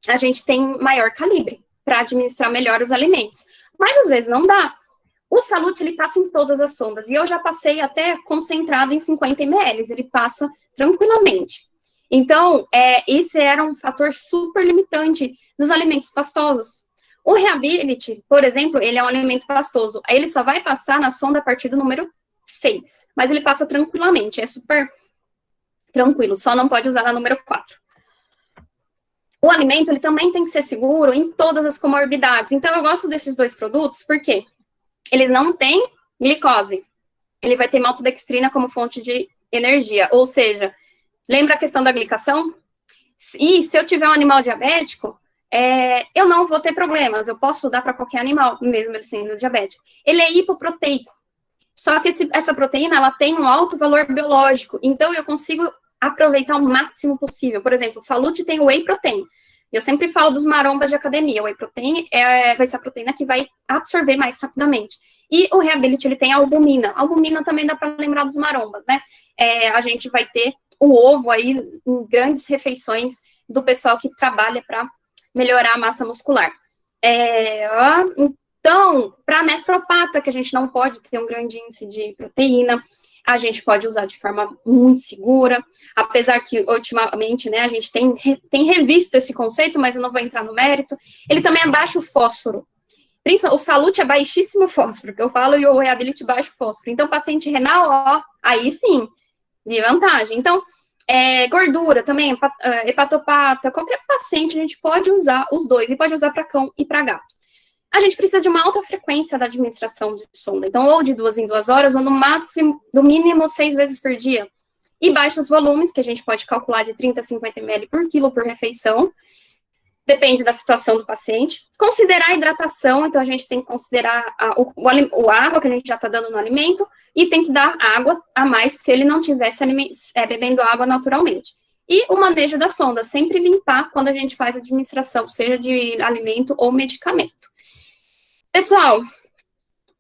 a gente tem maior calibre para administrar melhor os alimentos. Mas, às vezes, não dá. O Salute, ele passa em todas as sondas. E eu já passei até concentrado em 50 ml. Ele passa tranquilamente. Então, esse era um fator super limitante dos alimentos pastosos. O Reability, por exemplo, ele é um alimento pastoso. Ele só vai passar na sonda a partir do número 6. Mas ele passa tranquilamente. É super tranquilo. Só não pode usar na número 4. O alimento, ele também tem que ser seguro em todas as comorbidades. Então, eu gosto desses dois produtos, porque eles não têm glicose. Ele vai ter maltodextrina como fonte de energia. Ou seja, lembra a questão da glicação? E se eu tiver um animal diabético, eu não vou ter problemas. Eu posso dar para qualquer animal, mesmo ele sendo diabético. Ele é hipoproteico. Só que essa proteína, ela tem um alto valor biológico. Então, eu consigo aproveitar o máximo possível. Por exemplo, o Salute tem o whey protein. Eu sempre falo dos marombas de academia. O whey protein vai ser a proteína que vai absorver mais rapidamente. E o Reability, ele tem a albumina. A albumina também dá para lembrar dos marombas, né? A gente vai ter o ovo aí em grandes refeições do pessoal que trabalha para melhorar a massa muscular. Então, para nefropata, que a gente não pode ter um grande índice de proteína, a gente pode usar de forma muito segura, apesar que, ultimamente, né, a gente tem revisto esse conceito, mas eu não vou entrar no mérito. Ele também é baixo fósforo. O Salute é baixíssimo fósforo, que eu falo, e o Reability baixo fósforo. Então, paciente renal, aí sim, de vantagem. Então, gordura também, hepatopata, qualquer paciente a gente pode usar os dois, e pode usar para cão e para gato. A gente precisa de uma alta frequência da administração de sonda. Então, ou de 2 em 2 horas, ou no mínimo 6 vezes por dia. E baixos volumes, que a gente pode calcular de 30 a 50 ml por quilo por refeição. Depende da situação do paciente. Considerar a hidratação, então a gente tem que considerar a água que a gente já está dando no alimento, e tem que dar água a mais se ele não estivesse bebendo água naturalmente. E o manejo da sonda, sempre limpar quando a gente faz a administração, seja de alimento ou medicamento. Pessoal,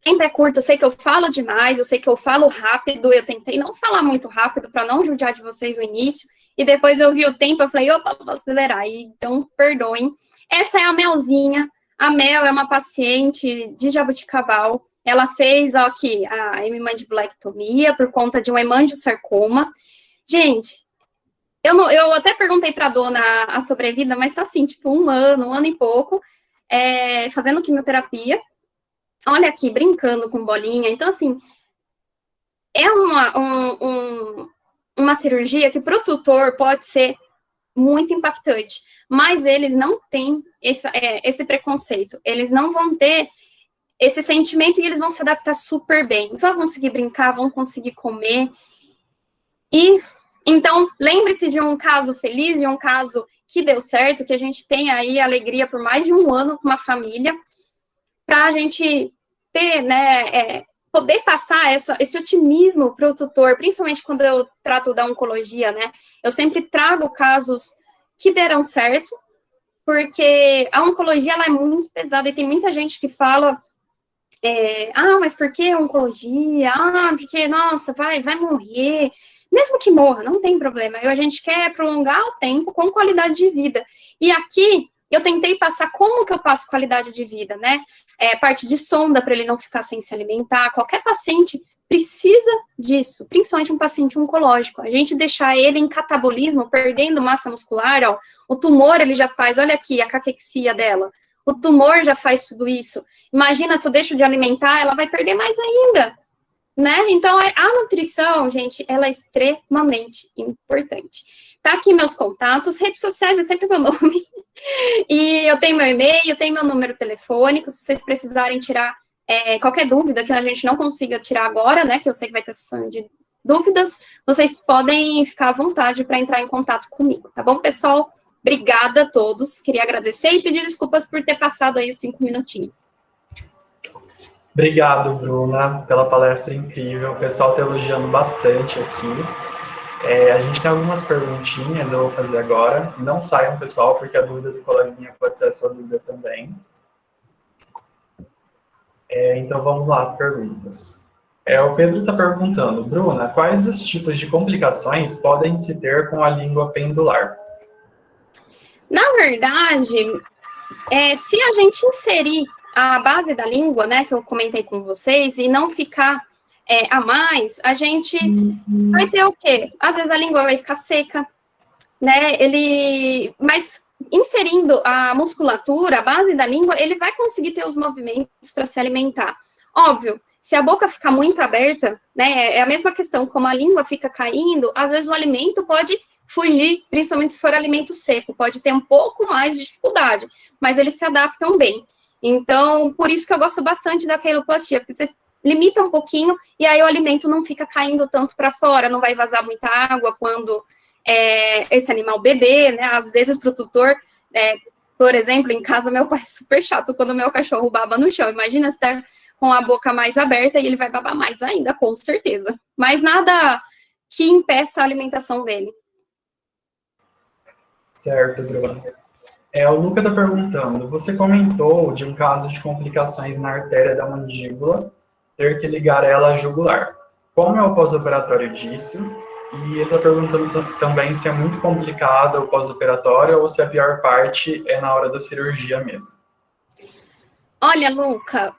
tempo é curto, eu sei que eu falo demais, eu sei que eu falo rápido, eu tentei não falar muito rápido para não judiar de vocês no início, e depois eu vi o tempo, eu falei, opa, vou acelerar, então perdoem. Essa é a Melzinha. A Mel é uma paciente de jabuticabal. Ela fez aqui a hemimandibulectomia por conta de um hemangiosarcoma. Gente, eu até perguntei para a dona a sobrevida, mas tá assim, tipo, um ano e pouco, fazendo quimioterapia. Olha aqui, brincando com bolinha. Então, assim, é uma cirurgia que para o tutor pode ser muito impactante, mas eles não têm esse preconceito, eles não vão ter esse sentimento e eles vão se adaptar super bem, vão conseguir brincar, vão conseguir comer, e então, lembre-se de um caso feliz, de um caso que deu certo, que a gente tem aí alegria por mais de um ano com uma família, para a gente ter, né, poder passar esse otimismo para o tutor, principalmente quando eu trato da oncologia, né, eu sempre trago casos que deram certo, porque a oncologia, ela é muito pesada, e tem muita gente que fala, mas por que oncologia? Porque, nossa, vai morrer, mesmo que morra, não tem problema, a gente quer prolongar o tempo com qualidade de vida, e aqui, eu tentei passar como que eu passo qualidade de vida, né, parte de sonda para ele não ficar sem se alimentar, qualquer paciente precisa disso, principalmente um paciente oncológico, a gente deixar ele em catabolismo, perdendo massa muscular, ó, o tumor ele já faz, olha aqui a caquexia dela, o tumor já faz tudo isso, imagina se eu deixo de alimentar, ela vai perder mais ainda, né, então a nutrição, gente, ela é extremamente importante. Tá aqui meus contatos, redes sociais é sempre meu nome, e eu tenho meu e-mail, eu tenho meu número telefônico, se vocês precisarem tirar qualquer dúvida que a gente não consiga tirar agora, né, que eu sei que vai ter sessão de dúvidas, vocês podem ficar à vontade para entrar em contato comigo, tá bom, pessoal? Obrigada a todos, queria agradecer e pedir desculpas por ter passado aí os 5 minutinhos. Obrigado, Bruna, pela palestra incrível, o pessoal está elogiando bastante aqui. A gente tem algumas perguntinhas, eu vou fazer agora. Não saiam, pessoal, porque a dúvida do coleguinha pode ser a sua dúvida também. Então, vamos lá, as perguntas. O Pedro está perguntando, Bruna, quais os tipos de complicações podem se ter com a língua pendular? Na verdade, se a gente inserir a base da língua, né, que eu comentei com vocês, e não ficar a mais, a gente vai ter o quê? Às vezes a língua vai ficar seca, né, mas inserindo a musculatura, a base da língua, ele vai conseguir ter os movimentos para se alimentar. Óbvio, se a boca ficar muito aberta, né, é a mesma questão, como a língua fica caindo, às vezes o alimento pode fugir, principalmente se for alimento seco, pode ter um pouco mais de dificuldade, mas eles se adaptam bem. Então, por isso que eu gosto bastante da queiloplastia, porque você limita um pouquinho, e aí o alimento não fica caindo tanto para fora, não vai vazar muita água quando esse animal beber, né, às vezes para o tutor, por exemplo, em casa meu pai é super chato quando o meu cachorro baba no chão, imagina se tá com a boca mais aberta e ele vai babar mais ainda, com certeza, mas nada que impeça a alimentação dele. Certo, Bruna. O Luca está perguntando, você comentou de um caso de complicações na artéria da mandíbula, ter que ligar ela à jugular. Como é o pós-operatório disso? E ele está perguntando também se é muito complicado o pós-operatório ou se a pior parte é na hora da cirurgia mesmo. Olha, Luca,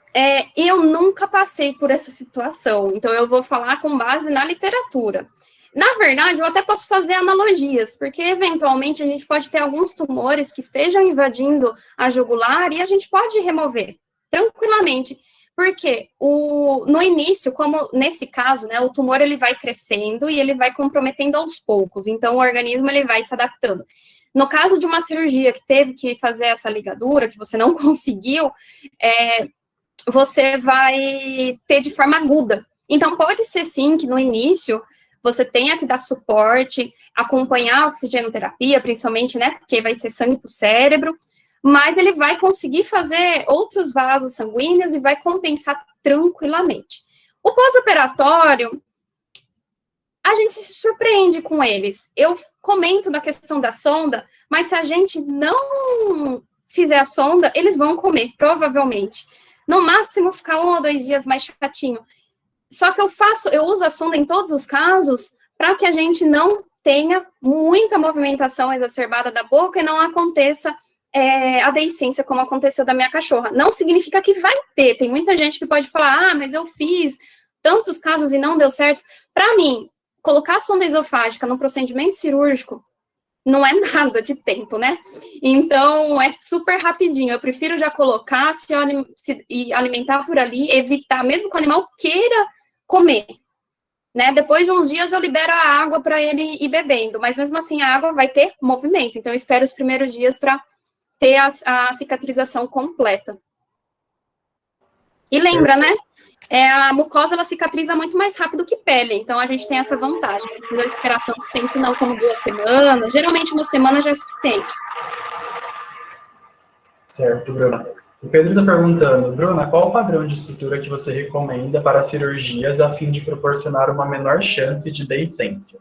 eu nunca passei por essa situação, então eu vou falar com base na literatura. Na verdade, eu até posso fazer analogias, porque eventualmente a gente pode ter alguns tumores que estejam invadindo a jugular e a gente pode remover tranquilamente. Porque no início, como nesse caso, né, o tumor ele vai crescendo e ele vai comprometendo aos poucos, então o organismo ele vai se adaptando. No caso de uma cirurgia que teve que fazer essa ligadura, que você não conseguiu, você vai ter de forma aguda. Então pode ser sim que no início você tenha que dar suporte, acompanhar a oxigenoterapia, principalmente, né, porque vai ser sangue para o cérebro, mas ele vai conseguir fazer outros vasos sanguíneos e vai compensar tranquilamente. O pós-operatório, a gente se surpreende com eles. Eu comento da questão da sonda, mas se a gente não fizer a sonda, eles vão comer, provavelmente. no máximo ficar 1 ou 2 dias mais chatinho. Só que eu uso a sonda em todos os casos para que a gente não tenha muita movimentação exacerbada da boca e não aconteça a deiscência, como aconteceu da minha cachorra. Não significa que vai ter. Tem muita gente que pode falar, ah, mas eu fiz tantos casos e não deu certo. Para mim, colocar a sonda esofágica no procedimento cirúrgico não é nada de tempo, né? Então, é super rapidinho. Eu prefiro já colocar e alimentar por ali, evitar, mesmo que o animal queira comer, né? Depois de uns dias eu libero a água para ele ir bebendo, mas mesmo assim a água vai ter movimento. Então, eu espero os primeiros dias para ter a cicatrização completa. E lembra, né? A mucosa, ela cicatriza muito mais rápido que pele, então a gente tem essa vantagem. Não precisa esperar tanto tempo, não, como 2 semanas. Geralmente, 1 semana já é suficiente. Certo, Bruna. O Pedro está perguntando, Bruna, qual o padrão de sutura que você recomenda para cirurgias a fim de proporcionar uma menor chance de deiscência?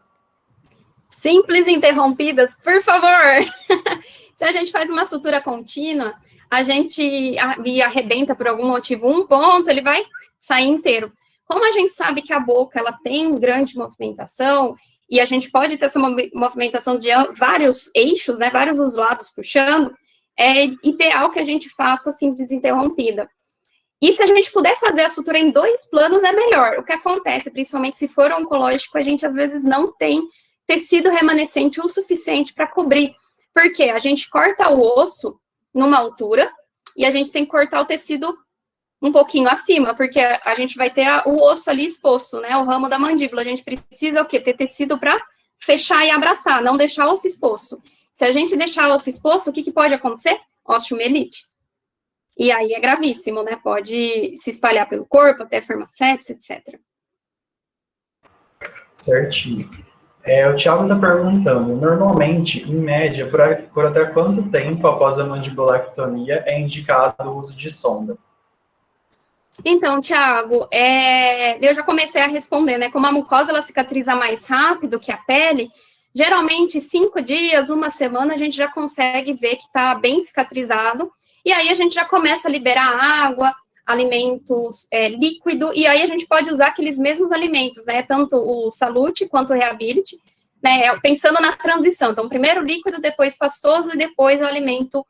Simples interrompidas, por favor! Se a gente faz uma sutura contínua, a gente arrebenta por algum motivo um ponto, ele vai sair inteiro. Como a gente sabe que a boca ela tem grande movimentação, e a gente pode ter essa movimentação de vários eixos, né, vários dos lados puxando, é ideal que a gente faça simples interrompida. E se a gente puder fazer a sutura em 2 planos, é melhor. O que acontece, principalmente se for oncológico, a gente às vezes não tem tecido remanescente o suficiente para cobrir. Porque a gente corta o osso numa altura e a gente tem que cortar o tecido um pouquinho acima, porque a gente vai ter o osso ali exposto, né, o ramo da mandíbula. A gente precisa o quê? Ter tecido para fechar e abraçar, não deixar o osso exposto. Se a gente deixar o osso exposto, o que pode acontecer? Osteomielite. E aí é gravíssimo, né? Pode se espalhar pelo corpo, até formar sepsis, etc. Certinho. O Thiago está perguntando, normalmente, em média, por até quanto tempo após a mandibulactomia é indicado o uso de sonda? Então, Thiago, eu já comecei a responder, né? Como a mucosa ela cicatriza mais rápido que a pele, geralmente 5 dias, 1 semana, a gente já consegue ver que está bem cicatrizado, e aí a gente já começa a liberar água, alimentos líquido, e aí a gente pode usar aqueles mesmos alimentos, né? Tanto o Salute quanto o Reability, né? Pensando na transição. Então, primeiro líquido, depois pastoso e depois o alimento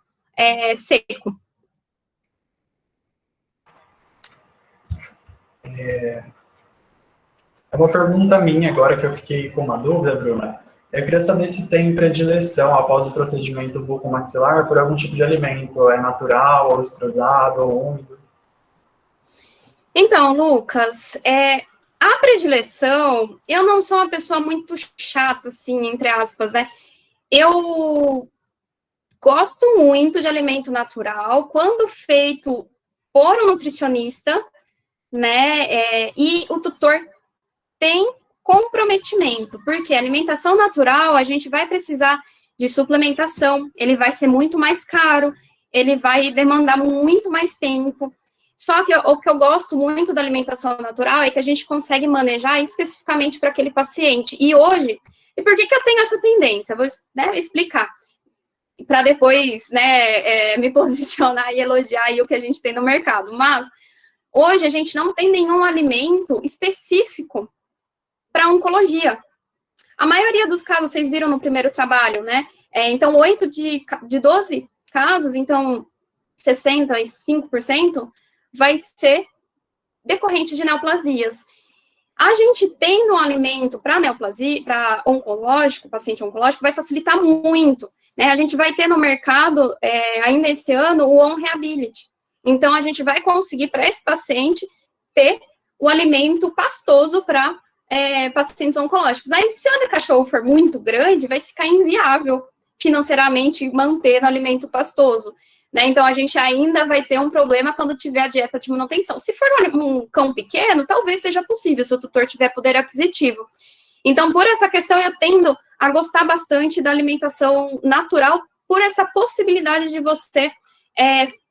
seco. É uma pergunta minha agora que eu fiquei com uma dúvida, Bruna. Eu queria saber se tem predileção após o procedimento bucomaxilar por algum tipo de alimento, natural, ou estrosado, ou úmido? Então, Lucas, a predileção, eu não sou uma pessoa muito chata, assim, entre aspas, né? Eu gosto muito de alimento natural, quando feito por um nutricionista, né? E o tutor tem comprometimento, porque a alimentação natural, a gente vai precisar de suplementação, ele vai ser muito mais caro, ele vai demandar muito mais tempo. Só que o que eu gosto muito da alimentação natural é que a gente consegue manejar especificamente para aquele paciente. E hoje, e por que eu tenho essa tendência? Vou explicar, para depois, né, me posicionar e elogiar aí o que a gente tem no mercado. Mas, hoje, a gente não tem nenhum alimento específico para oncologia. A maioria dos casos, vocês viram no primeiro trabalho, né? Então, 8 de 12 casos, então, 65%, vai ser decorrente de neoplasias. A gente tendo um alimento para neoplasia, para oncológico, paciente oncológico, vai facilitar muito, né? A gente vai ter no mercado, ainda esse ano, o On Reability. Então, a gente vai conseguir, para esse paciente, ter o alimento pastoso para pacientes oncológicos. Aí, se o cachorro for muito grande, vai ficar inviável financeiramente manter no alimento pastoso, né? Então, a gente ainda vai ter um problema quando tiver a dieta de manutenção. Se for um cão pequeno, talvez seja possível, se o tutor tiver poder aquisitivo. Então, por essa questão, eu tendo a gostar bastante da alimentação natural, por essa possibilidade de você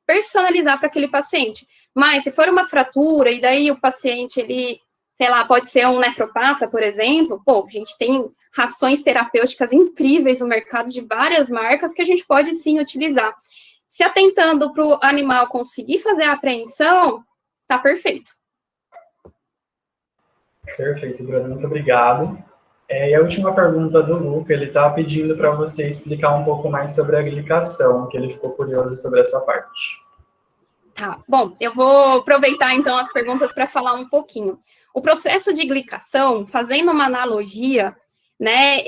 personalizar para aquele paciente. Mas, se for uma fratura, e daí o paciente, ele, sei lá, pode ser um nefropata, por exemplo, a gente tem rações terapêuticas incríveis no mercado de várias marcas que a gente pode, sim, utilizar. se atentando para o animal conseguir fazer a apreensão, tá perfeito. Perfeito, Bruna, muito obrigado. E a última pergunta do Luca, ele está pedindo para você explicar um pouco mais sobre a glicação, que ele ficou curioso sobre essa parte. Tá, bom, eu vou aproveitar então as perguntas para falar um pouquinho. O processo de glicação, fazendo uma analogia, né,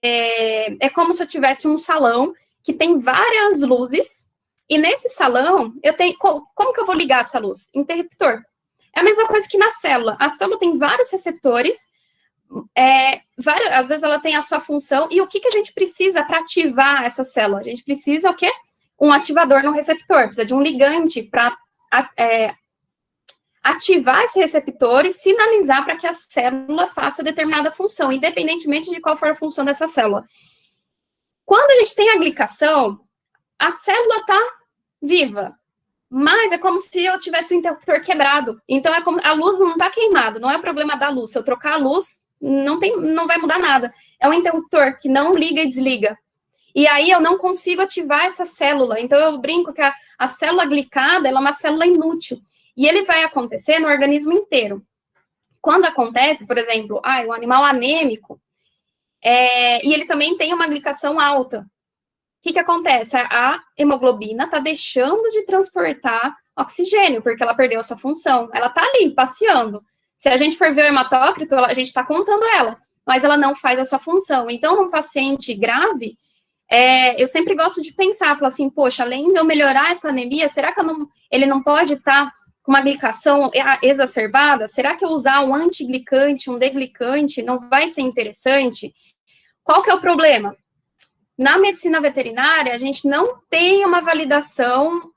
é como se eu tivesse um salão que tem várias luzes, e nesse salão, eu tenho, como que eu vou ligar essa luz? Interruptor. É a mesma coisa que na célula. A célula tem vários receptores, às vezes ela tem a sua função, e o que a gente precisa para ativar essa célula? A gente precisa o quê? Um ativador no receptor, precisa de um ligante para ativar esse receptor e sinalizar para que a célula faça determinada função, independentemente de qual for a função dessa célula. Quando a gente tem a glicação, a célula está viva, mas é como se eu tivesse o interruptor quebrado. Então, é como a luz não está queimada, não é problema da luz. Se eu trocar a luz, não vai mudar nada. É um interruptor que não liga e desliga. E aí eu não consigo ativar essa célula. Então, eu brinco que a célula glicada, ela é uma célula inútil. E ele vai acontecer no organismo inteiro. Quando acontece, por exemplo, um animal anêmico, e ele também tem uma glicação alta, o que acontece? A hemoglobina está deixando de transportar oxigênio, porque ela perdeu a sua função. Ela está ali, passeando. Se a gente for ver o hematócrito, a gente está contando ela, mas ela não faz a sua função. Então, num paciente grave, eu sempre gosto de pensar, falar assim, poxa, além de eu melhorar essa anemia, será que ele não pode estar com uma glicação exacerbada? Será que eu usar um antiglicante, um deglicante, não vai ser interessante? Qual que é o problema? Na medicina veterinária, a gente não tem uma validação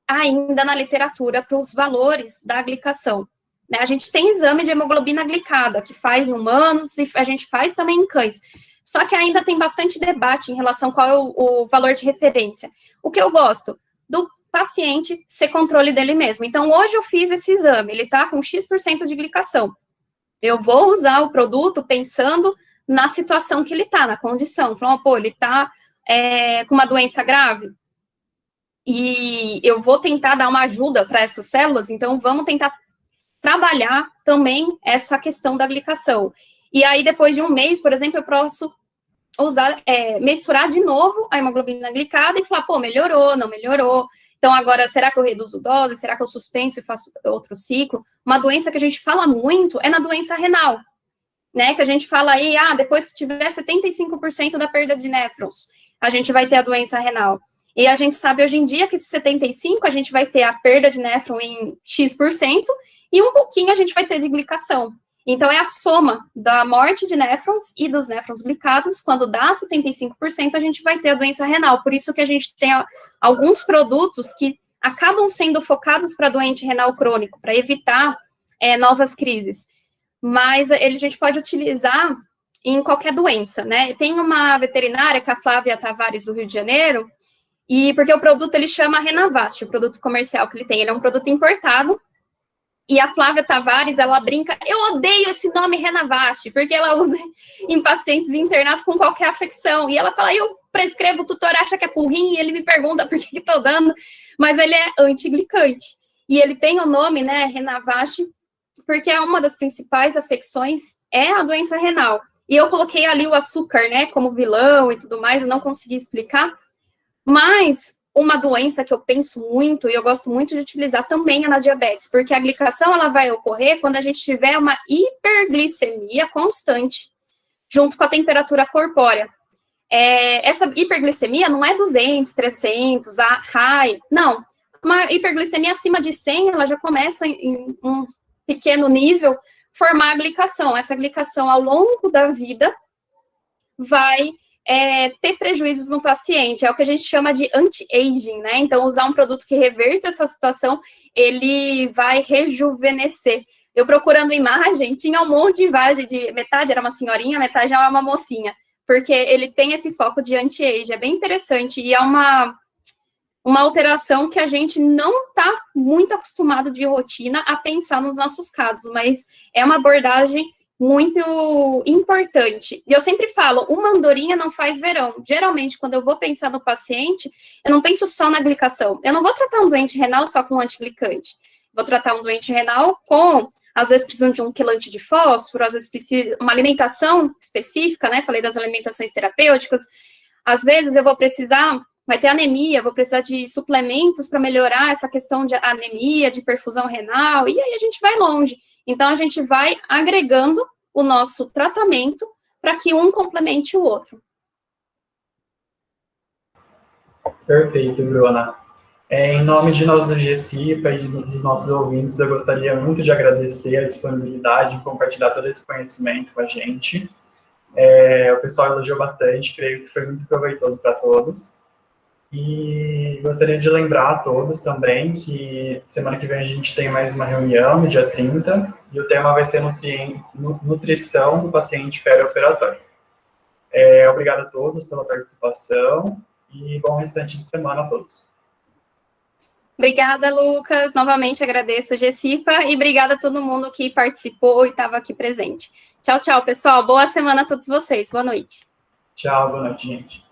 ainda na literatura para os valores da glicação. Né? A gente tem exame de hemoglobina glicada, que faz em humanos e a gente faz também em cães. Só que ainda tem bastante debate em relação a qual é o valor de referência. O que eu gosto? Do paciente ser controle dele mesmo. Então, hoje eu fiz esse exame, ele está com X% de glicação. Eu vou usar o produto pensando na situação que ele está, na condição. Falando, ele está com uma doença grave, e eu vou tentar dar uma ajuda para essas células, então vamos tentar trabalhar também essa questão da glicação. E aí, depois de um mês, por exemplo, eu posso usar, mensurar de novo a hemoglobina glicada e falar, melhorou, não melhorou. Então, agora, será que eu reduzo dose? Será que eu suspenso e faço outro ciclo? Uma doença que a gente fala muito é na doença renal, né? Que a gente fala aí, depois que tiver 75% da perda de néfrons, a gente vai ter a doença renal. E a gente sabe hoje em dia que esse 75% a gente vai ter a perda de néfron em X% e um pouquinho a gente vai ter de glicação. Então, é a soma da morte de néfrons e dos néfrons glicados. Quando dá 75%, a gente vai ter a doença renal. Por isso que a gente tem alguns produtos que acabam sendo focados para doente renal crônico, para evitar novas crises. Mas a gente pode utilizar em qualquer doença, né? Tem uma veterinária, que é a Flávia Tavares, do Rio de Janeiro, e porque o produto, ele chama Renavast, o produto comercial que ele tem, ele é um produto importado, e a Flávia Tavares, ela brinca, eu odeio esse nome Renavast, porque ela usa em pacientes internados com qualquer afecção, e ela fala, eu prescrevo, o tutor acha que é por rim, e ele me pergunta por que estou dando, mas ele é antiglicante, e ele tem o nome, né, Renavast, porque é uma das principais afecções, é a doença renal. E eu coloquei ali o açúcar, né, como vilão e tudo mais, eu não consegui explicar, mas uma doença que eu penso muito, e eu gosto muito de utilizar também é na diabetes, porque a glicação, ela vai ocorrer quando a gente tiver uma hiperglicemia constante, junto com a temperatura corpórea. Essa hiperglicemia não é 200, 300, a high, não. Uma hiperglicemia acima de 100, ela já começa em um pequeno nível, formar a glicação. Essa glicação, ao longo da vida, vai ter prejuízos no paciente. É o que a gente chama de anti-aging, né? Então, usar um produto que reverta essa situação, ele vai rejuvenescer. Eu procurando imagem, tinha um monte de imagem, de metade era uma senhorinha, metade era uma mocinha, porque ele tem esse foco de anti-aging. É bem interessante, e é uma alteração que a gente não está muito acostumado de rotina a pensar nos nossos casos, mas é uma abordagem muito importante. E eu sempre falo, uma andorinha não faz verão. Geralmente, quando eu vou pensar no paciente, eu não penso só na glicação. Eu não vou tratar um doente renal só com antiglicante. Vou tratar um doente renal com, às vezes, precisam de um quelante de fósforo, às vezes precisa uma alimentação específica, né? Falei das alimentações terapêuticas. Às vezes eu vou precisar, vai ter anemia, vou precisar de suplementos para melhorar essa questão de anemia, de perfusão renal, e aí a gente vai longe. Então, a gente vai agregando o nosso tratamento para que um complemente o outro. Perfeito, Bruna. Em nome de nós do GCIPA e dos nossos ouvintes, eu gostaria muito de agradecer a disponibilidade em compartilhar todo esse conhecimento com a gente. O pessoal elogiou bastante, creio que foi muito proveitoso para todos. E gostaria de lembrar a todos também que semana que vem a gente tem mais uma reunião, no dia 30, e o tema vai ser nutrição do paciente perioperatório. Obrigado a todos pela participação e bom restante de semana a todos. Obrigada, Lucas. Novamente agradeço a GCIPA e obrigada a todo mundo que participou e estava aqui presente. Tchau, tchau, pessoal. Boa semana a todos vocês. Boa noite. Tchau, boa noite, gente.